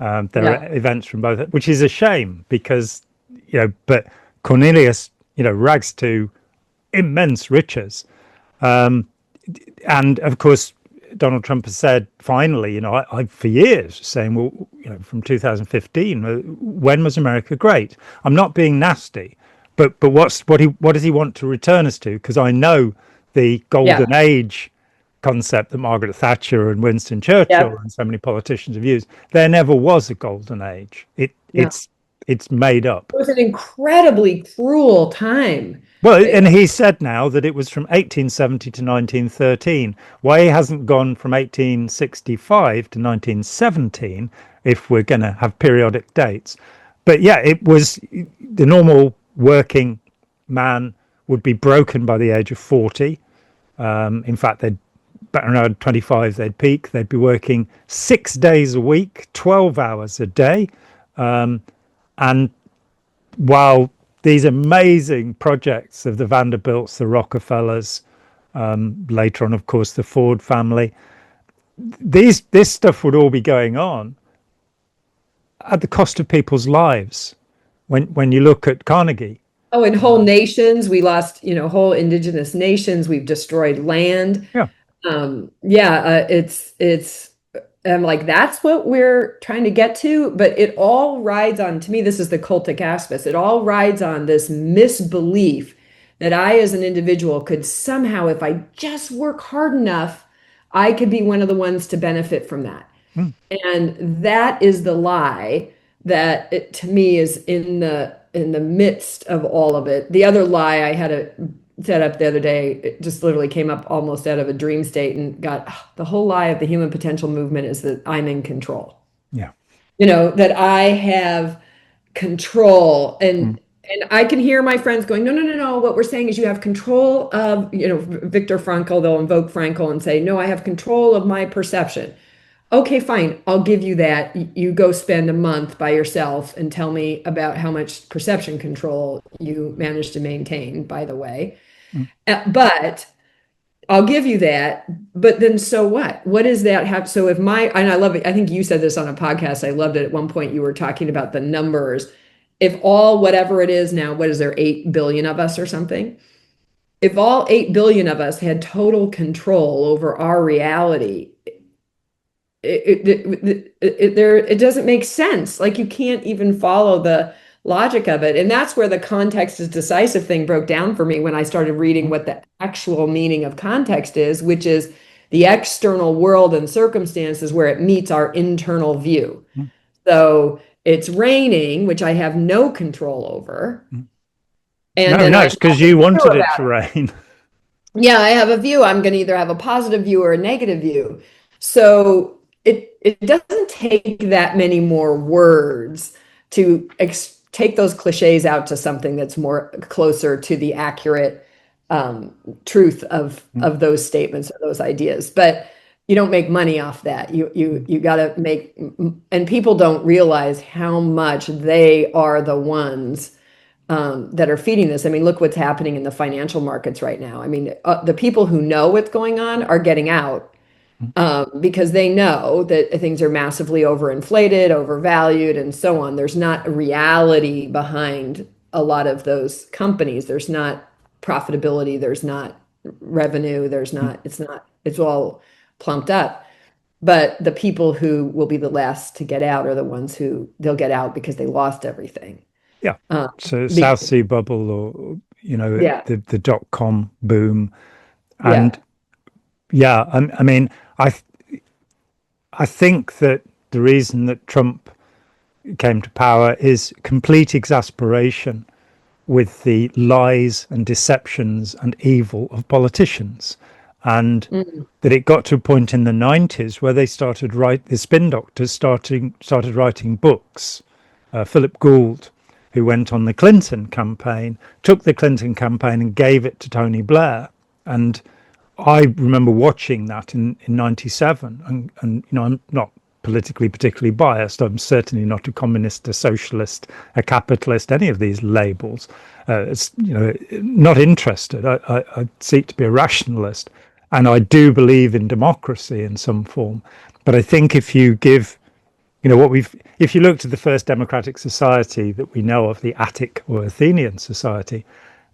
There Yeah. are events from both, which is a shame because, but Cornelius, rags to immense riches. And of course, Donald Trump has said, finally, I for years saying, well, from 2015, when was America great? I'm not being nasty, but what does he want to return us to? Because I know the Yeah. golden age concept that Margaret Thatcher and Winston Yeah. Churchill and so many politicians have used. There never was a golden age. No. It's made up. It was an incredibly cruel time. Well, It- and he said now that it was from 1870 to 1913. Why he hasn't gone from 1865 to 1917 if we're going to have periodic dates. But yeah, it was the normal working man would be broken by the age of 40. In fact, they'd around 25, they'd peak. They'd be working 6 days a week, 12 hours a day. And while these amazing projects of the Vanderbilts, the Rockefellers, later on, of course, the Ford family, this stuff would all be going on at the cost of people's lives. When you look at Carnegie, oh, and whole nations, we lost, whole indigenous nations. We've destroyed land. yeah, Yeah, it's I'm like, that's what we're trying to get to, but it all rides on, to me, this is the cultic aspect. It all rides on this misbelief that I, as an individual, could somehow, if I just work hard enough, I could be one of the ones to benefit from that. mm, And that is the lie that to me is in the midst of all of it. The other lie I had a set up the other day, it just literally came up almost out of a dream state and got the whole lie of the human potential movement is that I'm in control. yeah, That I have control mm, and I can hear my friends going, no, no, no, no. What we're saying is you have control of, Viktor Frankl, they'll invoke Frankl and say, no, I have control of my perception. Okay, fine. I'll give you that. You go spend a month by yourself and tell me about how much perception control you managed to maintain, by the way. mm. But I'll give you that, but then so what? What does that have? So if my, and I love it, I think you said this on a podcast. I loved it at one point. You were talking about the numbers. If all whatever it is now, what is there, 8 billion of us or something? If all 8 billion of us had total control over our reality, it doesn't make sense. Like you can't even follow the logic of it. And that's where the context is decisive thing broke down for me when I started reading what the actual meaning of context is, which is the external world and circumstances where it meets our internal view. Mm. So it's raining, which I have no control over. And No, then no, I have it's because a you view wanted it about to it. rain. Yeah, I have a view. I'm going to either have a positive view or a negative view. So it doesn't take that many more words to take those cliches out to something that's more closer to the accurate truth of those statements or those ideas. But you don't make money off that. You got to make, and people don't realize how much they are the ones that are feeding this. I mean, look what's happening in the financial markets right now. I mean, the people who know what's going on are getting out because they know that things are massively overinflated, overvalued, and so on. There's not a reality behind a lot of those companies. There's not profitability. There's not revenue. It's all plumped up. But the people who will be the last to get out are the ones who they'll get out because they lost everything. Yeah. Um, So South be, Sea bubble, or yeah, the dot-com boom. yeah. And yeah, I mean, I I think that the reason that Trump came to power is complete exasperation with the lies and deceptions and evil of politicians. And Mm, that it got to a point in the 90s where they the spin doctors started writing books. Philip Gould, who went on the Clinton campaign, took the Clinton campaign and gave it to Tony Blair. And I remember watching that in 97. And I'm not politically particularly biased. I'm certainly not a communist, a socialist, a capitalist, any of these labels. It's, not interested. I seek to be a rationalist. And I do believe in democracy in some form. But I think if you give, if you look to the first democratic society that we know of, the Attic or Athenian society,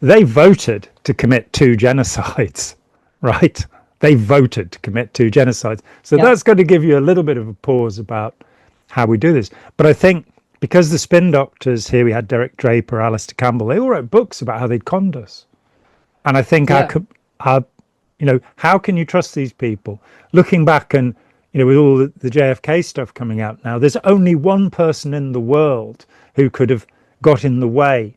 they voted to commit 2 genocides, right? They voted to commit 2 genocides. So yeah, that's going to give you a little bit of a pause about how we do this. But I think because the spin doctors here, we had Derek Draper, Alistair Campbell, they all wrote books about how they'd conned us. And I think yeah, our how can you trust these people? Looking back and, with all the JFK stuff coming out now, there's only one person in the world who could have got in the way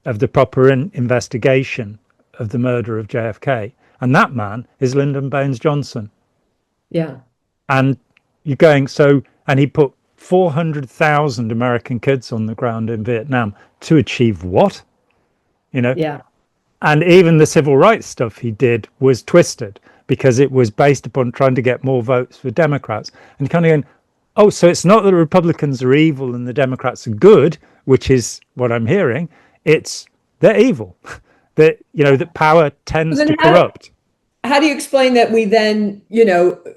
of the proper investigation of the murder of JFK. And that man is Lyndon Baines Johnson. yeah, And you're going, and he put 400,000 American kids on the ground in Vietnam to achieve what? You know, yeah. And even the civil rights stuff he did was twisted because it was based upon trying to get more votes for Democrats. And kind of going, oh, so it's not that the Republicans are evil and the Democrats are good, which is what I'm hearing. It's they're evil. That power But tends then to corrupt. how do you explain that we then,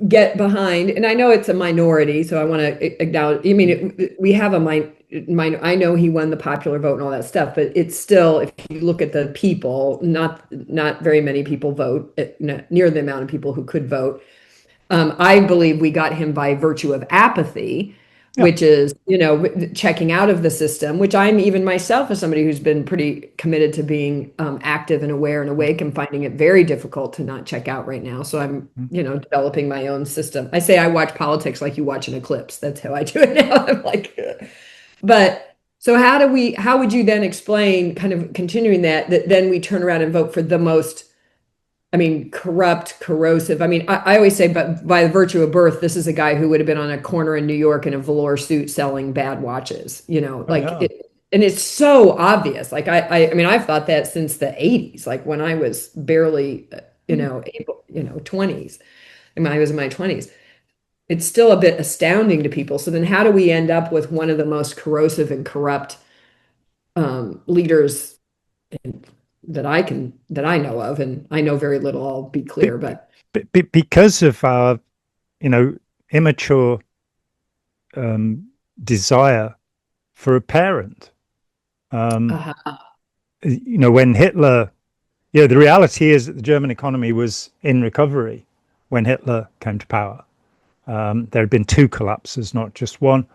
get behind, and I know it's a minority, so I want to acknowledge, I mean, we have a I know he won the popular vote and all that stuff, but it's still, if you look at the people, not very many people vote, near the amount of people who could vote. I believe we got him by virtue of apathy, Yeah. which is, checking out of the system, which I'm even myself as somebody who's been pretty committed to being active and aware and awake and finding it very difficult to not check out right now. So I'm, developing my own system. I say I watch politics like you watch an eclipse. That's how I do it now. I'm like, ugh. But so how would you then explain kind of continuing that then we turn around and vote for the most, I mean, corrupt, corrosive. I mean, I always say, but by virtue of birth, this is a guy who would have been on a corner in New York in a velour suit selling bad watches, Oh, yeah. and it's so obvious. Like I mean, I've thought that since the 80s, like when I was barely, able, 20s. I mean, I was in my 20s. It's still a bit astounding to people. So then how do we end up with one of the most corrosive and corrupt leaders that I know of, and I know very little, I'll be Be- clear, but because of our, you know, immature um, desire for a parent. Um, uh, you know, when Hitler, you know, the reality is that the German economy was in recovery when Hitler came to power. There had been two collapses, not just one.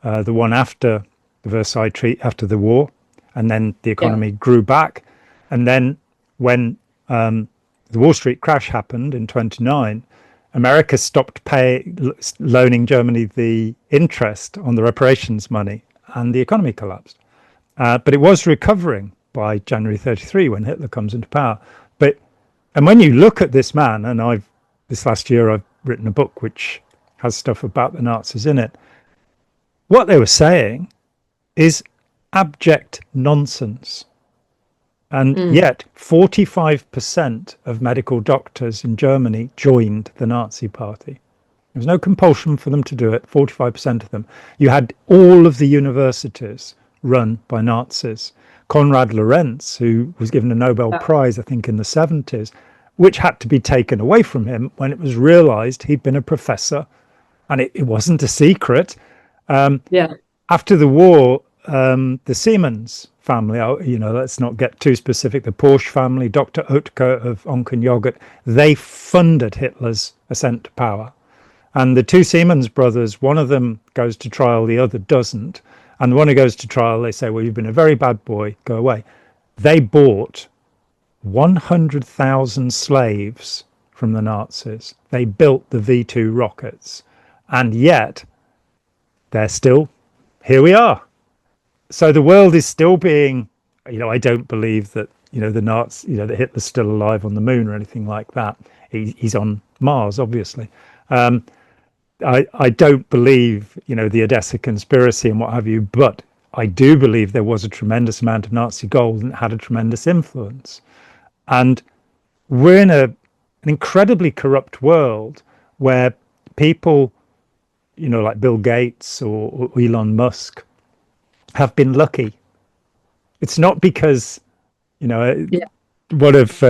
The one after the Versailles Treaty, after the war, and then the yeah, economy grew back. And then when the Wall Street crash happened in 29, America stopped loaning Germany the interest on the reparations money, and the economy collapsed. But it was recovering by January 33 when Hitler comes into power. But and when you look at this man, and this last year I've written a book which has stuff about the Nazis in it. What they were saying is abject nonsense. And mm, yet 45% of medical doctors in Germany joined the Nazi party. There was no compulsion for them to do it, 45% of them. You had all of the universities run by Nazis. Konrad Lorenz, who was given a Nobel yeah, Prize, I think, in the 70s, which had to be taken away from him when it was realized he'd been a professor, and it wasn't a secret. yeah, After the war, the Siemens family, you know, let's not get too specific, the Porsche family, Dr. Oetker of Onken Yogurt, they funded Hitler's ascent to power. And the two Siemens brothers, one of them goes to trial, the other doesn't. And the one who goes to trial, they say, well, you've been a very bad boy, go away. They bought 100,000 slaves from the Nazis. They built the V2 rockets. And yet, they're still, here we are. So the world is still being, you know, I don't believe that, you know, the Nazis, you know, that Hitler's still alive on the moon or anything like that. He's on Mars, obviously. I don't believe, you know, the Odessa conspiracy and what have you, but I do believe there was a tremendous amount of Nazi gold and it had a tremendous influence. And we're in an incredibly corrupt world where people, you know, like Bill Gates or Elon Musk have been lucky. It's not because, you know, yeah. one of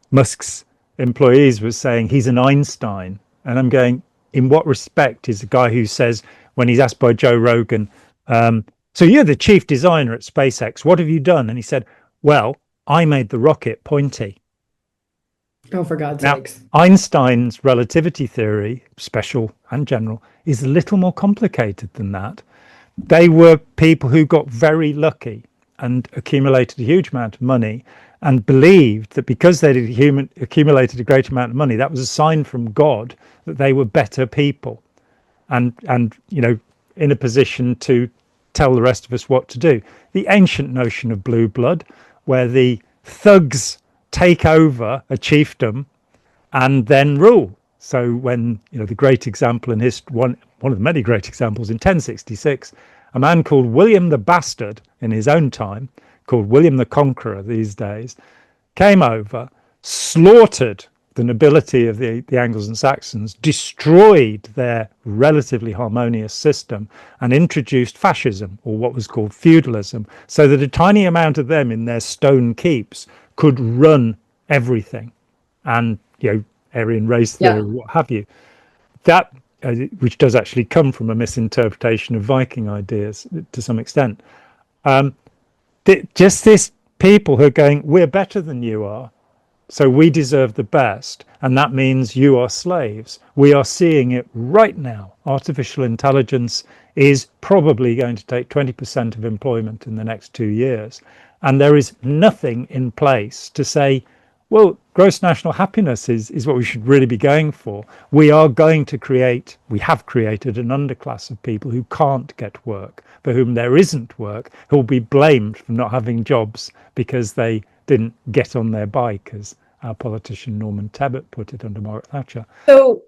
Musk's employees was saying he's an Einstein. And I'm going, in what respect is the guy who says, when he's asked by Joe Rogan, so you're the chief designer at SpaceX, what have you done? And he said, well, I made the rocket pointy. Oh, for God's Now, sakes. Einstein's relativity theory, special and general, is a little more complicated than that. They were people who got very lucky and accumulated a huge amount of money and believed that because they'd accumulated a great amount of money, that was a sign from God that they were better people and you know, in a position to tell the rest of us what to do. The ancient notion of blue blood, where the thugs take over a chiefdom and then rule. So when, you know, the great example in history, one of the many great examples, in 1066, a man called William the Bastard in his own time, called William the Conqueror these days, came over, slaughtered the nobility of the Angles and Saxons, destroyed their relatively harmonious system, and introduced fascism, or what was called feudalism, so that a tiny amount of them in their stone keeps could run everything. And, you know, Aryan race theory, Yeah. what have you. That, which does actually come from a misinterpretation of Viking ideas to some extent. Just this people who are going, we're better than you are, so we deserve the best, and that means you are slaves. We are seeing it right now. Artificial intelligence is probably going to take 20% of employment in the next 2 years. And there is nothing in place to say, well, gross national happiness is what we should really be going for. We have created an underclass of people who can't get work, for whom there isn't work, who will be blamed for not having jobs because they didn't get on their bike, as our politician Norman Tebbit put it under Margaret Thatcher. So,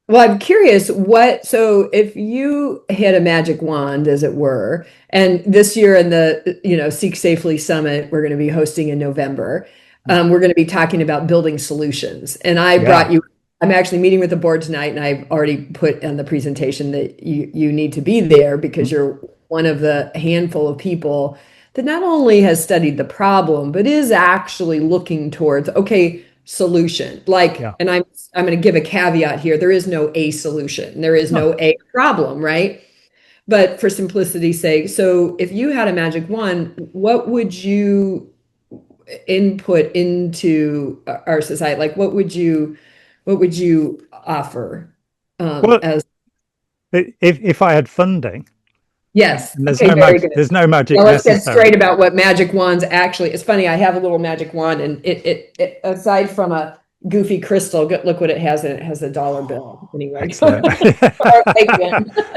well, I'm curious so if you had a magic wand, as it were, and this year in the, Seek Safely Summit, we're going to be hosting in November, we're going to be talking about building solutions. And Yeah. I'm actually meeting with the board tonight, and I've already put on the presentation that you need to be there because you're one of the handful of people that not only has studied the problem, but is actually looking towards, okay, solution. Like, Yeah. and I'm going to give a caveat here. There is no a solution. There is No. no a problem, right? But for simplicity's sake, so if you had a magic wand, what would you input into our society? Like, what would you offer Well, as if I had funding, yes. and Okay, very good. there's no magic Now let's get necessary. straight about what magic wands actually. It's funny, I have a little magic wand, and it aside from a goofy crystal, look what it has in it. It has a dollar bill. Anyway, Excellent.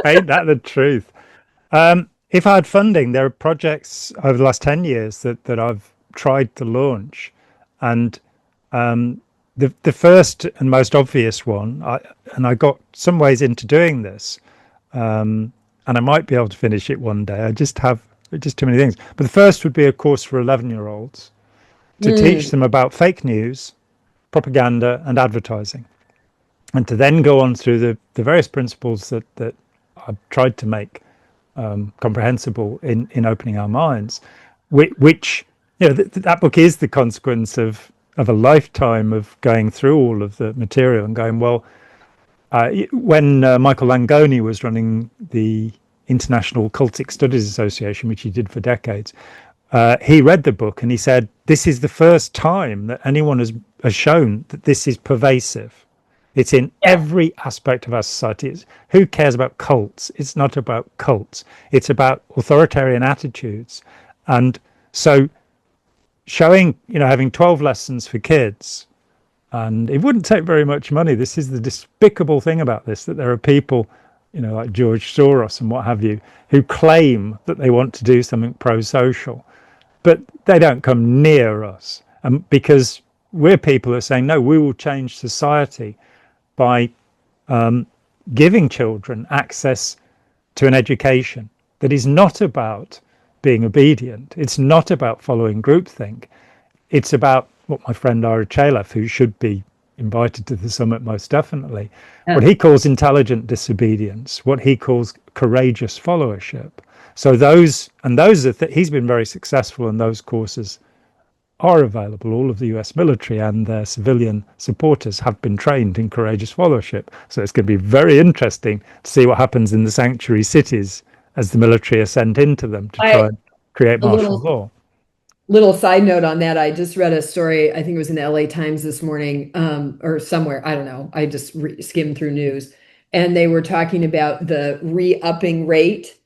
Ain't that the truth? If I had funding, there are projects over the last 10 years that I've tried to launch. And the first and most obvious one, I got some ways into doing this, and I might be able to finish it one day. I just have just too many things. But the first would be a course for 11-year-olds to teach them about fake news, propaganda, and advertising, and to then go on through the various principles that I've tried to make comprehensible in opening our minds, which that book is the consequence of a lifetime of going through all of the material and going, well, when Michael Langone was running the International Cultic Studies Association, which he did for decades, he read the book and he said, this is the first time that anyone has shown that this is pervasive. It's in every aspect of our society. Who cares about cults? It's not about cults. It's about authoritarian attitudes. And so showing, having 12 lessons for kids, and it wouldn't take very much money. This is the despicable thing about this, that there are people, like George Soros and what have you, who claim that they want to do something pro-social, but they don't come near us. Because we're people who are saying, no, we will change society by giving children access to an education that is not about being obedient. It's not about following groupthink. It's about what my friend Ira Chalef, who should be invited to the summit most definitely, what he calls intelligent disobedience, what he calls courageous followership. So he's been very successful, and those courses are available. All of the US military and their civilian supporters have been trained in courageous followership. So it's going to be very interesting to see what happens in the sanctuary cities as the military are sent into them to try and create martial law. Little side note on that, I just read a story, I think it was in the LA Times this morning, or somewhere, I don't know. I just skimmed through news, and they were talking about the re-upping rate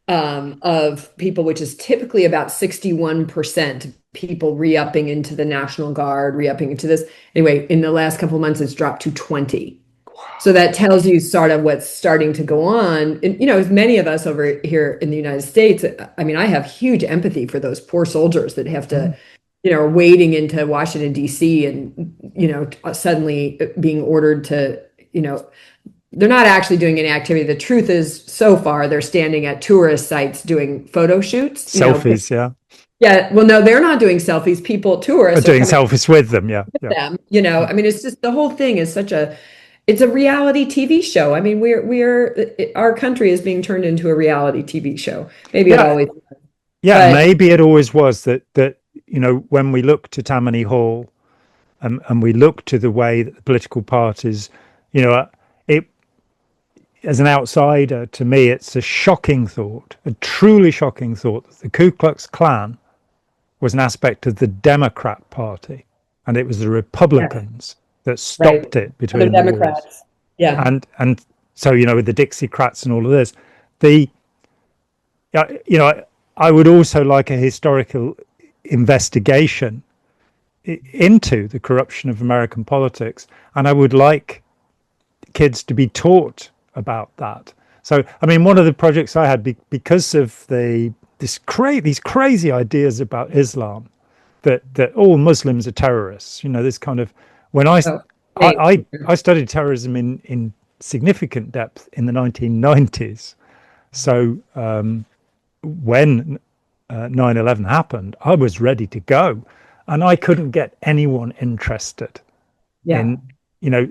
of people, which is typically about 61% people re-upping into the National Guard, re-upping into this. Anyway, in the last couple of months, it's dropped to 20. So that tells you sort of what's starting to go on. And, as many of us over here in the United States, I mean, I have huge empathy for those poor soldiers that have to, are wading into Washington, D.C. and, suddenly being ordered to, they're not actually doing any activity. The truth is, so far, they're standing at tourist sites doing photo shoots. Selfies, yeah. Yeah, well, no, they're not doing selfies. Tourists are doing selfies with them, yeah. Them, I mean, it's just the whole thing is it's a reality TV show. I mean, our country is being turned into a reality TV show. Maybe it always was. Yeah, maybe it always was that when we look to Tammany Hall and we look to the way that the political parties, it, as an outsider, to me, it's a shocking thought, a truly shocking thought, that the Ku Klux Klan was an aspect of the Democrat Party, and it was the Republicans that stopped it between the Democrats. Wars. Yeah. And so, with the Dixiecrats and all of this, I would also like a historical investigation into the corruption of American politics, and I would like kids to be taught about that. So, I mean, one of the projects I had, because of these crazy ideas about Islam, that all Muslims are terrorists, this kind of, when I studied terrorism in significant depth in the 1990s. So when 9/11 happened, I was ready to go, and I couldn't get anyone interested.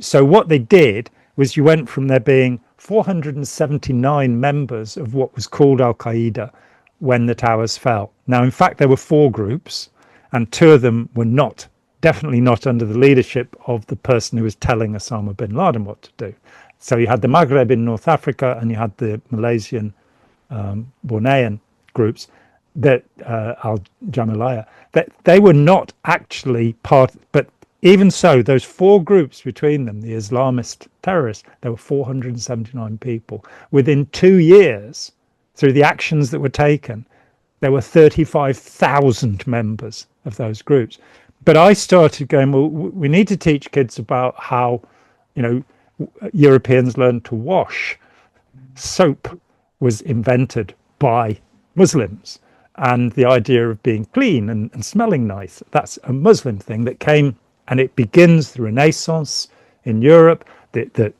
So what they did was, you went from there being 479 members of what was called Al Qaeda, when the towers fell. Now, in fact, there were four groups, and two of them were definitely not under the leadership of the person who was telling Osama bin Laden what to do. So you had the Maghreb in North Africa, and you had the Malaysian, Bornean groups, that Al Jamilaya, that they were not actually part. But even so, those four groups between them, the Islamist terrorists, there were 479 people. Within 2 years, through the actions that were taken, there were 35,000 members of those groups. But I started going, well, we need to teach kids about how, Europeans learned to wash. Soap was invented by Muslims, and the idea of being clean and smelling nice, that's a Muslim thing that came, and it begins the Renaissance in Europe. That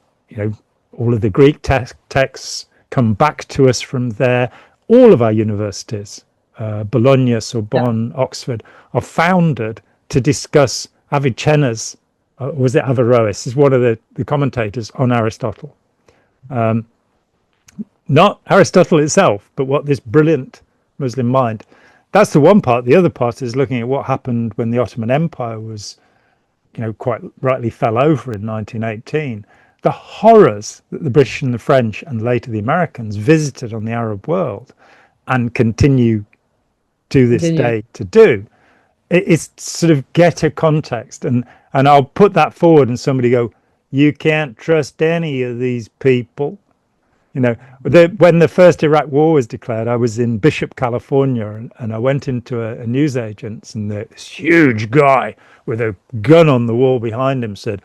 all of the Greek texts come back to us from there. All of our universities, Bologna, Sorbonne, Oxford, are founded to discuss Avicenna's, was it Averroes, is one of the commentators on Aristotle. Not Aristotle itself, but what this brilliant Muslim mind. That's the one part. The other part is looking at what happened when the Ottoman Empire was, quite rightly fell over in 1918. The horrors that the British and the French and later the Americans visited on the Arab world and continue to this day to do. It's sort of get a context, and I'll put that forward and somebody go, you can't trust any of these people. When the first Iraq war was declared, I was in Bishop, California, and I went into a newsagent's, and this huge guy with a gun on the wall behind him said,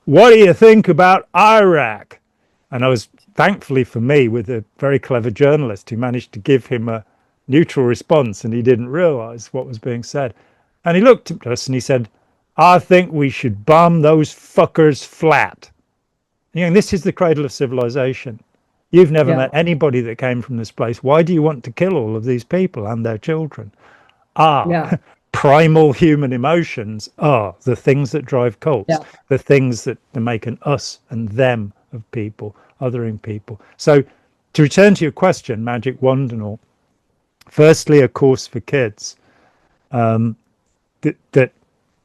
"What do you think about Iraq?" And I was, thankfully for me, with a very clever journalist who managed to give him a neutral response, and he didn't realize what was being said. And he looked at us and he said, "I think we should bomb those fuckers flat." This is the cradle of civilization. You've never met anybody that came from this place. Why do you want to kill all of these people and their children? Primal human emotions are the things that drive cults, the things that make an us and them of people, othering people. So to return to your question, magic wand and all, firstly, a course for kids that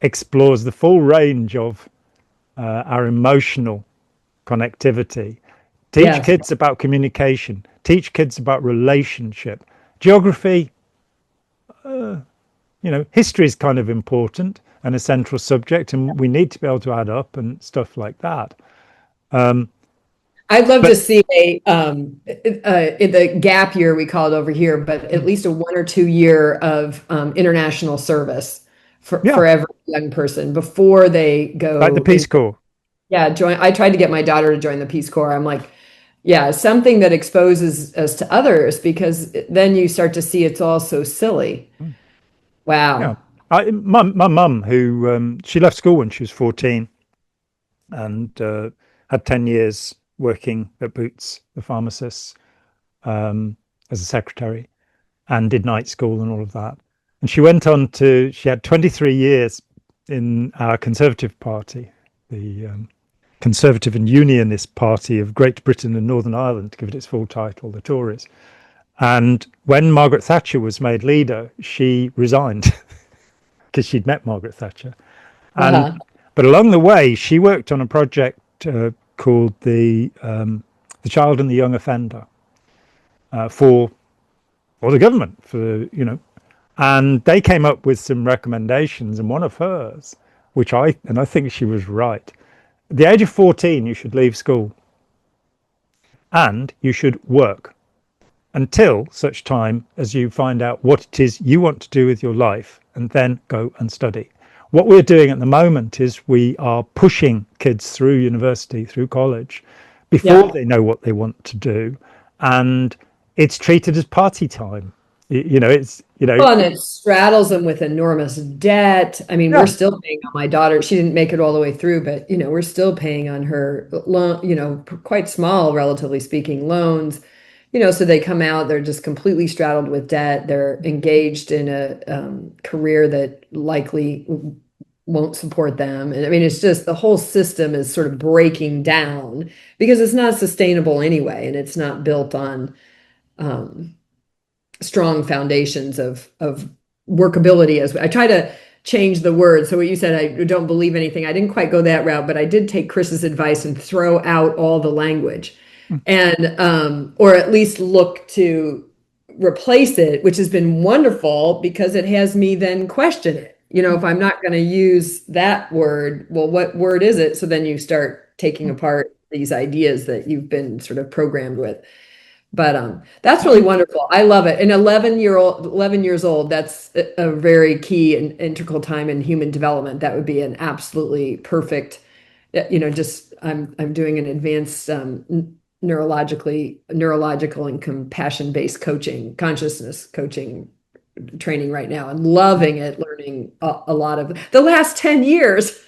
explores the full range of our emotional connectivity. Teach kids about communication. Teach kids about relationship. Geography, history is kind of important and a central subject, and we need to be able to add up and stuff like that. I'd love to see in the gap year, we call it over here, but at least a 1 or 2 year of international service for every young person before they go. Like the Peace Corps. Yeah, I tried to get my daughter to join the Peace Corps. I'm like, something that exposes us to others, because then you start to see it's all so silly. Wow. Yeah. My mum, who she left school when she was 14 and had 10 years working at Boots, the pharmacists, as a secretary, and did night school and all of that. And she went on she had 23 years in our Conservative Party, the Conservative and Unionist Party of Great Britain and Northern Ireland, to give it its full title, the Tories. And when Margaret Thatcher was made leader, she resigned because she'd met Margaret Thatcher. But along the way, she worked on a project called the Child and the Young Offender for the government, and they came up with some recommendations, and one of hers, which I think she was right. At the age of 14, you should leave school and you should work until such time as you find out what it is you want to do with your life, and then go and study. What we're doing at the moment is we are pushing kids through university, through college, before they know what they want to do, and it's treated as party time. Well, and it straddles them with enormous debt. I mean, we're still paying on my daughter. She didn't make it all the way through, but we're still paying on her loan, quite small, relatively speaking, loans. So they come out, they're just completely straddled with debt. They're engaged in a career that likely won't support them. And I mean, it's just the whole system is sort of breaking down because it's not sustainable anyway, and it's not built on strong foundations of workability. As I try to change the word. So what you said, I don't believe anything. I didn't quite go that route, but I did take Chris's advice and throw out all the language, and or at least look to replace it, which has been wonderful because it has me then question it. If I'm not going to use that word, well, what word is it? So then you start taking apart these ideas that you've been sort of programmed with. But that's really wonderful. I love it. And 11 years old, that's a very key and integral time in human development. That would be an absolutely perfect, just I'm doing an advanced neurological and compassion-based coaching, consciousness coaching training right now, and loving it, learning a lot of the last 10 years.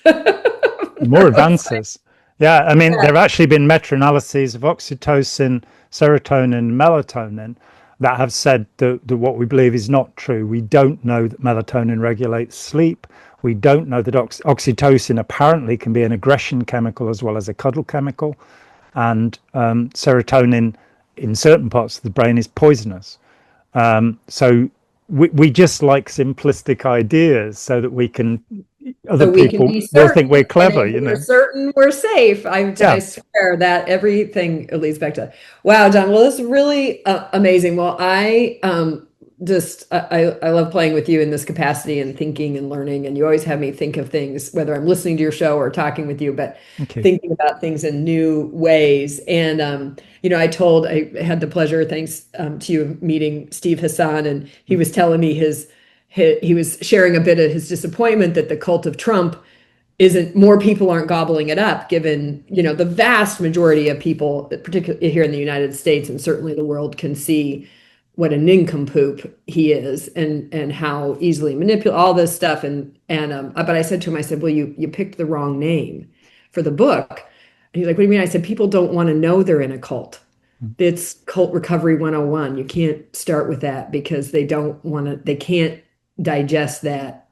More advances. Yeah, I mean, there have actually been meta-analyses of oxytocin, serotonin, and melatonin that have said that what we believe is not true. We don't know that melatonin regulates sleep. We don't know that oxytocin apparently can be an aggression chemical as well as a cuddle chemical. And serotonin in certain parts of the brain is poisonous. So we just like simplistic ideas so that we can other people will think we're clever, We're certain we're safe. I swear that everything leads back to, wow, John. Well, this is really amazing. Well, I love playing with you in this capacity and thinking and learning. And you always have me think of things, whether I'm listening to your show or talking with you, but thinking about things in new ways. And I had the pleasure, thanks to you, of meeting Steve Hassan, and he was telling me he was sharing a bit of his disappointment that the cult of Trump isn't, more people aren't gobbling it up, given, the vast majority of people, particularly here in the United States and certainly the world, can see what a nincompoop he is, and how easily manipulate all this stuff. But I said to him, I said, well, you picked the wrong name for the book. And he's like, what do you mean? I said, people don't want to know they're in a cult. It's Cult Recovery 101. You can't start with that because they can't digest that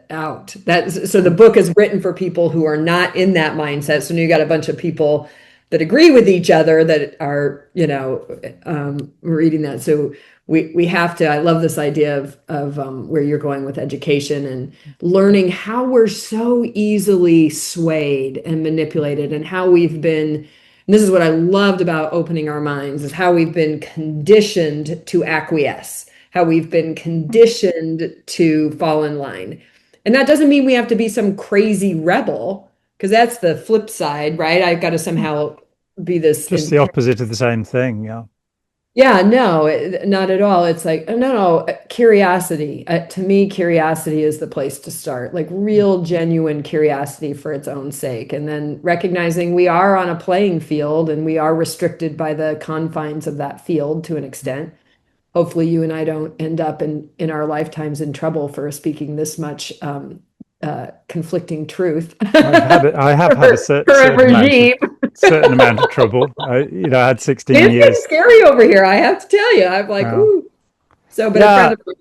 out. So the book is written for people who are not in that mindset. So now you got a bunch of people that agree with each other that are, reading that. So we have to, I love this idea of where you're going with education and learning how we're so easily swayed and manipulated, and how we've been, and this is what I loved about opening our minds, is how we've been conditioned to acquiesce, how we've been conditioned to fall in line. And that doesn't mean we have to be some crazy rebel, because that's the flip side, right? I've got to somehow be this. Just the opposite of the same thing, yeah. Yeah, no, not at all. It's like, no, curiosity. To me, curiosity is the place to start, like real, genuine curiosity for its own sake. And then recognizing we are on a playing field and we are restricted by the confines of that field to an extent. Hopefully you and I don't end up in our lifetimes in trouble for speaking this much conflicting truth. I have had a certain amount of trouble. I had 16 years. It's scary over here, I have to tell you. I'm like, ooh. So, but a friend of mine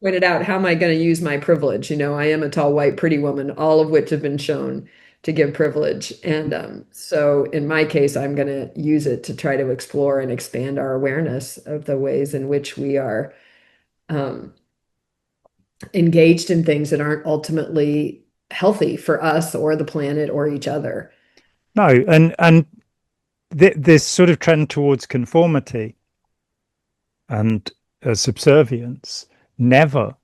pointed out, how am I going to use my privilege? I am a tall, white, pretty woman, all of which have been shown to give privilege. And so in my case, I'm going to use it to try to explore and expand our awareness of the ways in which we are engaged in things that aren't ultimately healthy for us or the planet or each other. No, and this sort of trend towards conformity and subservience never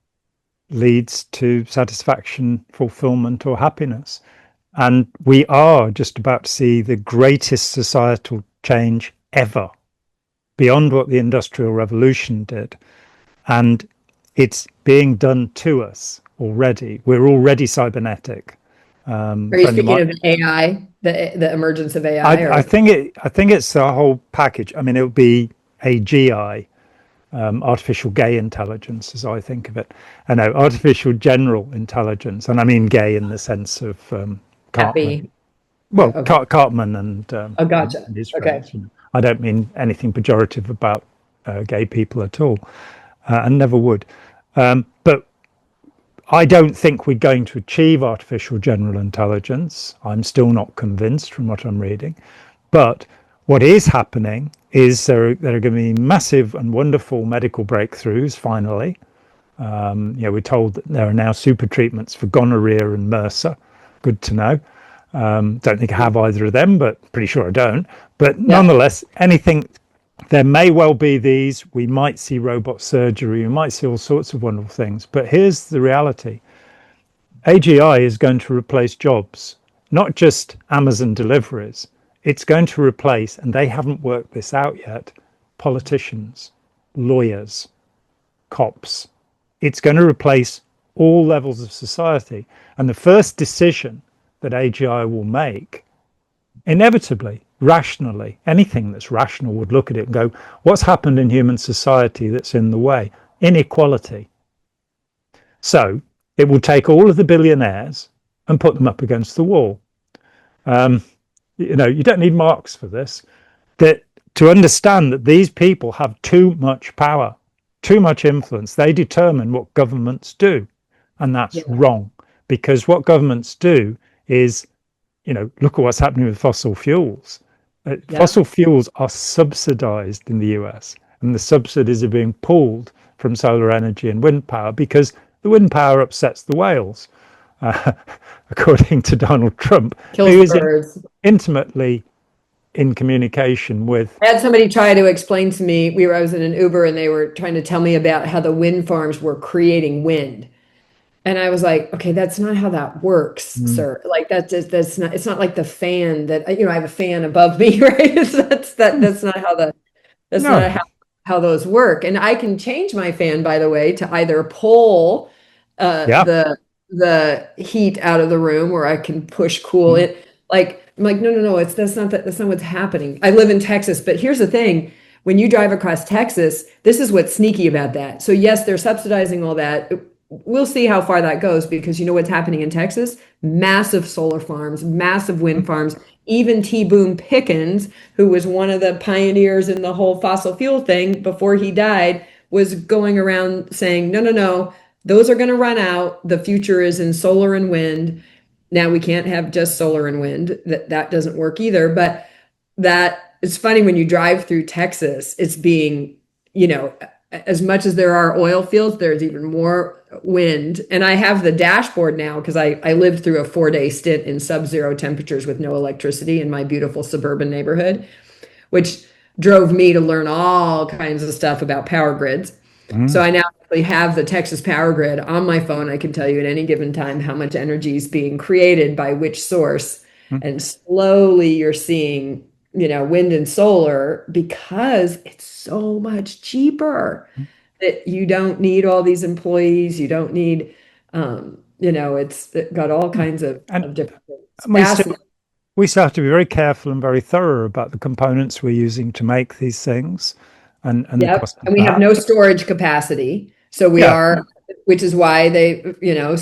leads to satisfaction, fulfillment, or happiness. And we are just about to see the greatest societal change ever, beyond what the Industrial Revolution did. And it's being done to us already. We're already cybernetic. Are you speaking of AI, the emergence of AI? I think it's the whole package. I mean, it would be AGI, artificial gay intelligence, as I think of it. I know artificial general intelligence, and I mean gay in the sense of Cartman. Well, okay. Cartman and gotcha. And his friends. Okay. I don't mean anything pejorative about gay people at all, and never would. But I don't think we're going to achieve artificial general intelligence. I'm still not convinced from what I'm reading. But What is happening is there are going to be massive and wonderful medical breakthroughs finally. We're told that there are now super treatments for gonorrhea and MRSA. Good to know. Don't think I have either of them, but pretty sure I don't. But nonetheless, there may well be these. We might see robot surgery. We might see all sorts of wonderful things. But here's the reality. AGI is going to replace jobs, not just Amazon deliveries. It's going to replace, and they haven't worked this out yet, politicians, lawyers, cops. It's going to replace all levels of society. And the first decision that AGI will make, inevitably, rationally, anything that's rational would look at it and go, what's happened in human society that's in the way? Inequality. So it will take all of the billionaires and put them up against the wall. You don't need Marx for this, that to understand that these people have too much power, too much influence. They determine what governments do, and that's wrong, because what governments do is, look at what's happening with fossil fuels. Fossil fuels are subsidized in the US, and the subsidies are being pulled from solar energy and wind power because the wind power upsets the whales, according to Donald Trump, who is intimately in communication with. I had somebody try to explain to me, I was in an Uber and they were trying to tell me about how the wind farms were creating wind. And I was like, okay, that's not how that works, sir. Like that's not, it's not like the fan that, I have a fan above me, right? That's not how those work. And I can change my fan, by the way, to either pull the heat out of the room, or I can push cool it. I'm like, no, that's not what's happening. I live in Texas, but here's the thing. When you drive across Texas, this is what's sneaky about that. So yes, they're subsidizing all that. We'll see how far that goes, because you know what's happening in Texas? Massive solar farms, massive wind farms. Even T. Boone Pickens, who was one of the pioneers in the whole fossil fuel thing before he died, was going around saying, no, those are going to run out. The future is in solar and wind. Now we can't have just solar and wind. That doesn't work either. But that it's funny when you drive through Texas, it's being, as much as there are oil fields, there's even more wind. And I have the dashboard now because I lived through a 4-day stint in sub-zero temperatures with no electricity in my beautiful suburban neighborhood, which drove me to learn all kinds of stuff about power grids. So I now actually have the Texas power grid on my phone. I can tell you at any given time how much energy is being created by which source. And slowly you're seeing, wind and solar, because it's so much cheaper that you don't need all these employees. You don't need, it's got all kinds of different things. We still have to be very careful and very thorough about the components we're using to make these things. And the cost of and we have no storage capacity. So we are, which is why they,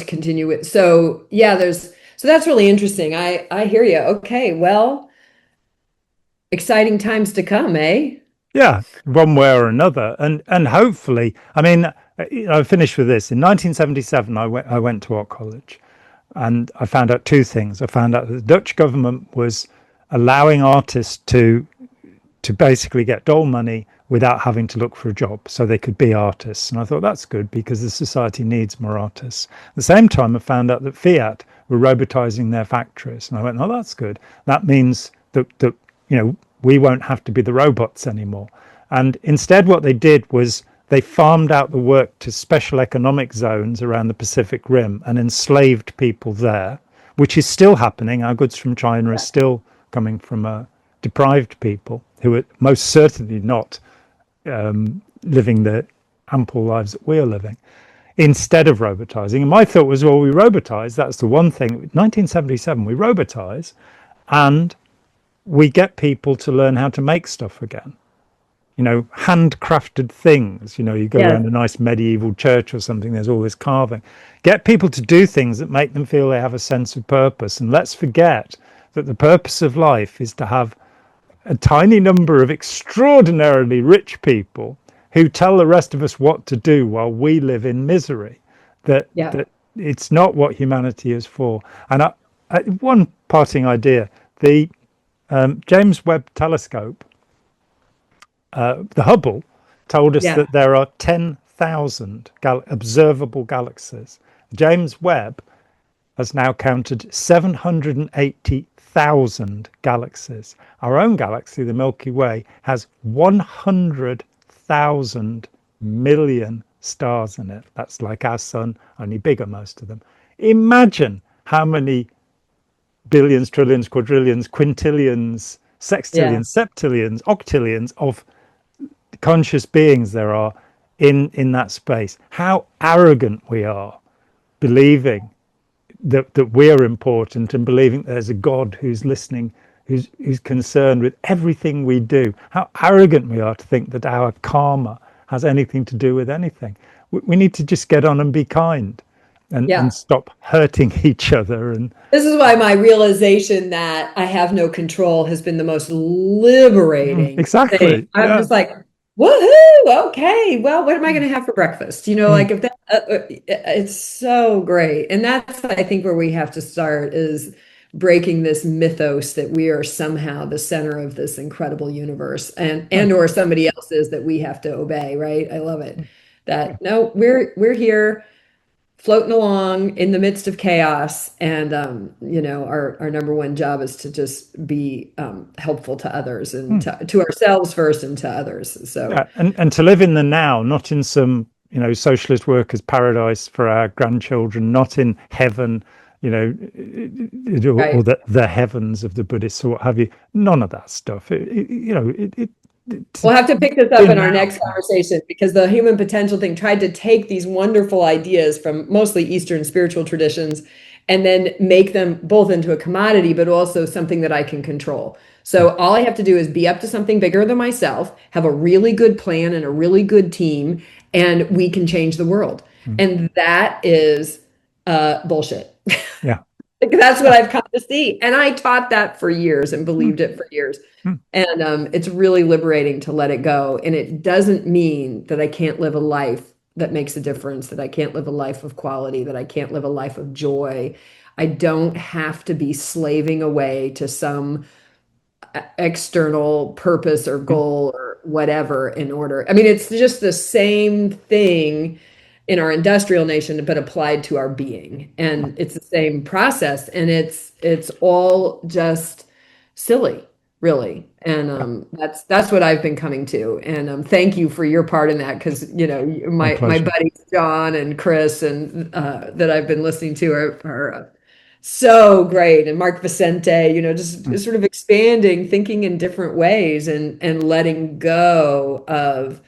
continue it. So so that's really interesting. I hear you. Okay, well, exciting times to come, eh? Yeah, one way or another. And hopefully, I finished with this. In 1977, I went to art college, and I found out two things. I found out that the Dutch government was allowing artists to basically get dole money without having to look for a job, so they could be artists. And I thought that's good, because the society needs more artists. At the same time, I found out that Fiat were robotizing their factories, and I went, oh, that's good. That means that we won't have to be the robots anymore. And instead, what they did was they farmed out the work to special economic zones around the Pacific Rim and enslaved people there, which is still happening. Our goods from China are still coming from deprived people who are most certainly not living the ample lives that we are living, instead of robotizing. And my thought was, well, we robotize. That's the one thing. 1977, we robotize, and we get people to learn how to make stuff again. Handcrafted things. You go around a nice medieval church or something, there's all this carving. Get people to do things that make them feel they have a sense of purpose. And let's forget that the purpose of life is to have a tiny number of extraordinarily rich people who tell the rest of us what to do while we live in misery. That it's not what humanity is for. And one parting idea, James Webb Telescope, the Hubble, told us Yeah. that there are 10,000 observable galaxies. James Webb has now counted 780,000 galaxies. Our own galaxy, the Milky Way, has 100,000 million stars in it. That's like our sun, only bigger, most of them. Imagine how many billions, trillions, quadrillions, quintillions, Yeah. sextillions, septillions, octillions of conscious beings there are in that space. How arrogant we are, believing that we're important and believing there's a God who's listening, who's concerned with everything we do. How arrogant we are to think that our karma has anything to do with anything. We need to just get on and be kind and Yeah. stop hurting each other. And This is why my realization that I have no control has been the most liberating thing. exactly, I'm yeah. just like, woohoo, okay, well, what am I going to have for breakfast? Mm, Like if that, it's so great. And that's, I think, where we have to start is breaking this mythos that we are somehow the center of this incredible universe and no, or somebody else is that we have to obey, right? I love it. yeah, That no, we're here floating along in the midst of chaos. And, our number one job is to just be helpful to others and mm, to ourselves first and to others. So, yeah. And to live in the now, not in some socialist workers' paradise for our grandchildren, not in heaven, or right. the heavens of the Buddhists or what have you. None of that stuff. To We'll have to pick this be up in our now. next conversation because the human potential thing tried to take these wonderful ideas from mostly Eastern spiritual traditions and then make them both into a commodity, but also something that I can control. So all I have to do is be up to something bigger than myself, have a really good plan and a really good team, and we can change the world. Mm, And that is bullshit. yeah, That's what yeah, I've come to see. And I taught that for years and mm, believed it for years. mm, And it's really liberating to let it go. And it doesn't mean that I can't live a life that makes a difference, that I can't live a life of quality, that I can't live a life of joy. I don't have to be slaving away to some external purpose or mm, goal or whatever in order. I mean, it's just the same thing in our industrial nation, but applied to our being. yeah, And it's the same process. And it's all just silly, really. And yeah. that's what I've been coming to. And thank you for your part in that, because My my pleasure. buddies John and Chris and that I've been listening to are so great. And Mark Vicente, just Mm, sort of expanding, thinking in different ways and letting go of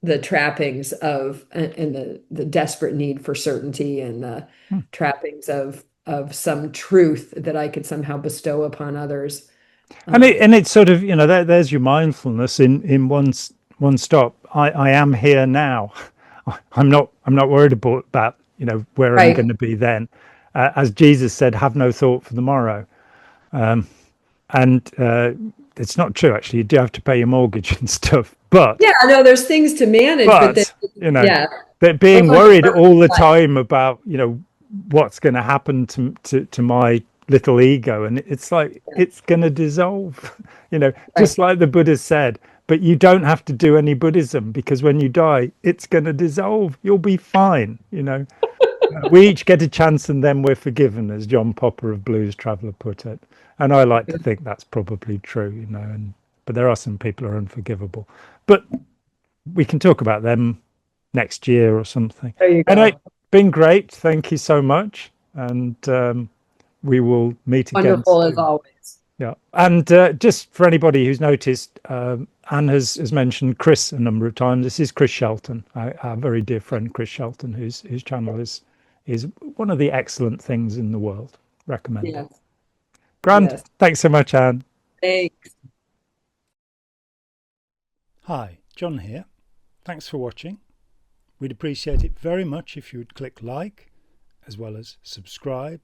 the trappings of and the desperate need for certainty and the mm. trappings of some truth that I could somehow bestow upon others. And Um, it's sort of there's your mindfulness in one stop. I am here now. I'm not worried about where I'm going right. to be then. As Jesus said, have no thought for the morrow. And it's not true, actually. You do have to pay your mortgage and stuff. Yeah, I know there's things to manage, but then, But you know, yeah, that let's being not get worried burned all the by it. time about what's going to happen to my little ego, and it's like it's going to dissolve. Right. Just like the Buddha said. But you don't have to do any Buddhism, because when you die, it's going to dissolve. You'll be fine. We each get a chance and then we're forgiven, as John Popper of Blues Traveller put it. And I like to think that's probably true, but there are some people who are unforgivable. But we can talk about them next year or something. There you Anyway, go. been great. Thank you so much. And we will meet again Wonderful as soon. always. Yeah. And just for anybody who's noticed, Anne has mentioned Chris a number of times. This is Chris Shelton, our very dear friend Chris Shelton, whose channel is one of the excellent things in the world. Recommended. Yes. Grand. Yes. Thanks so much, Anne. Thanks. Hi, John here. Thanks for watching. We'd appreciate it very much if you would click like, as well as subscribe,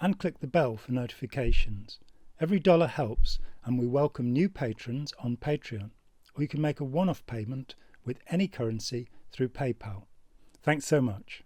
and click the bell for notifications. Every dollar helps, and we welcome new patrons on Patreon, or you can make a one-off payment with any currency through PayPal. Thanks so much.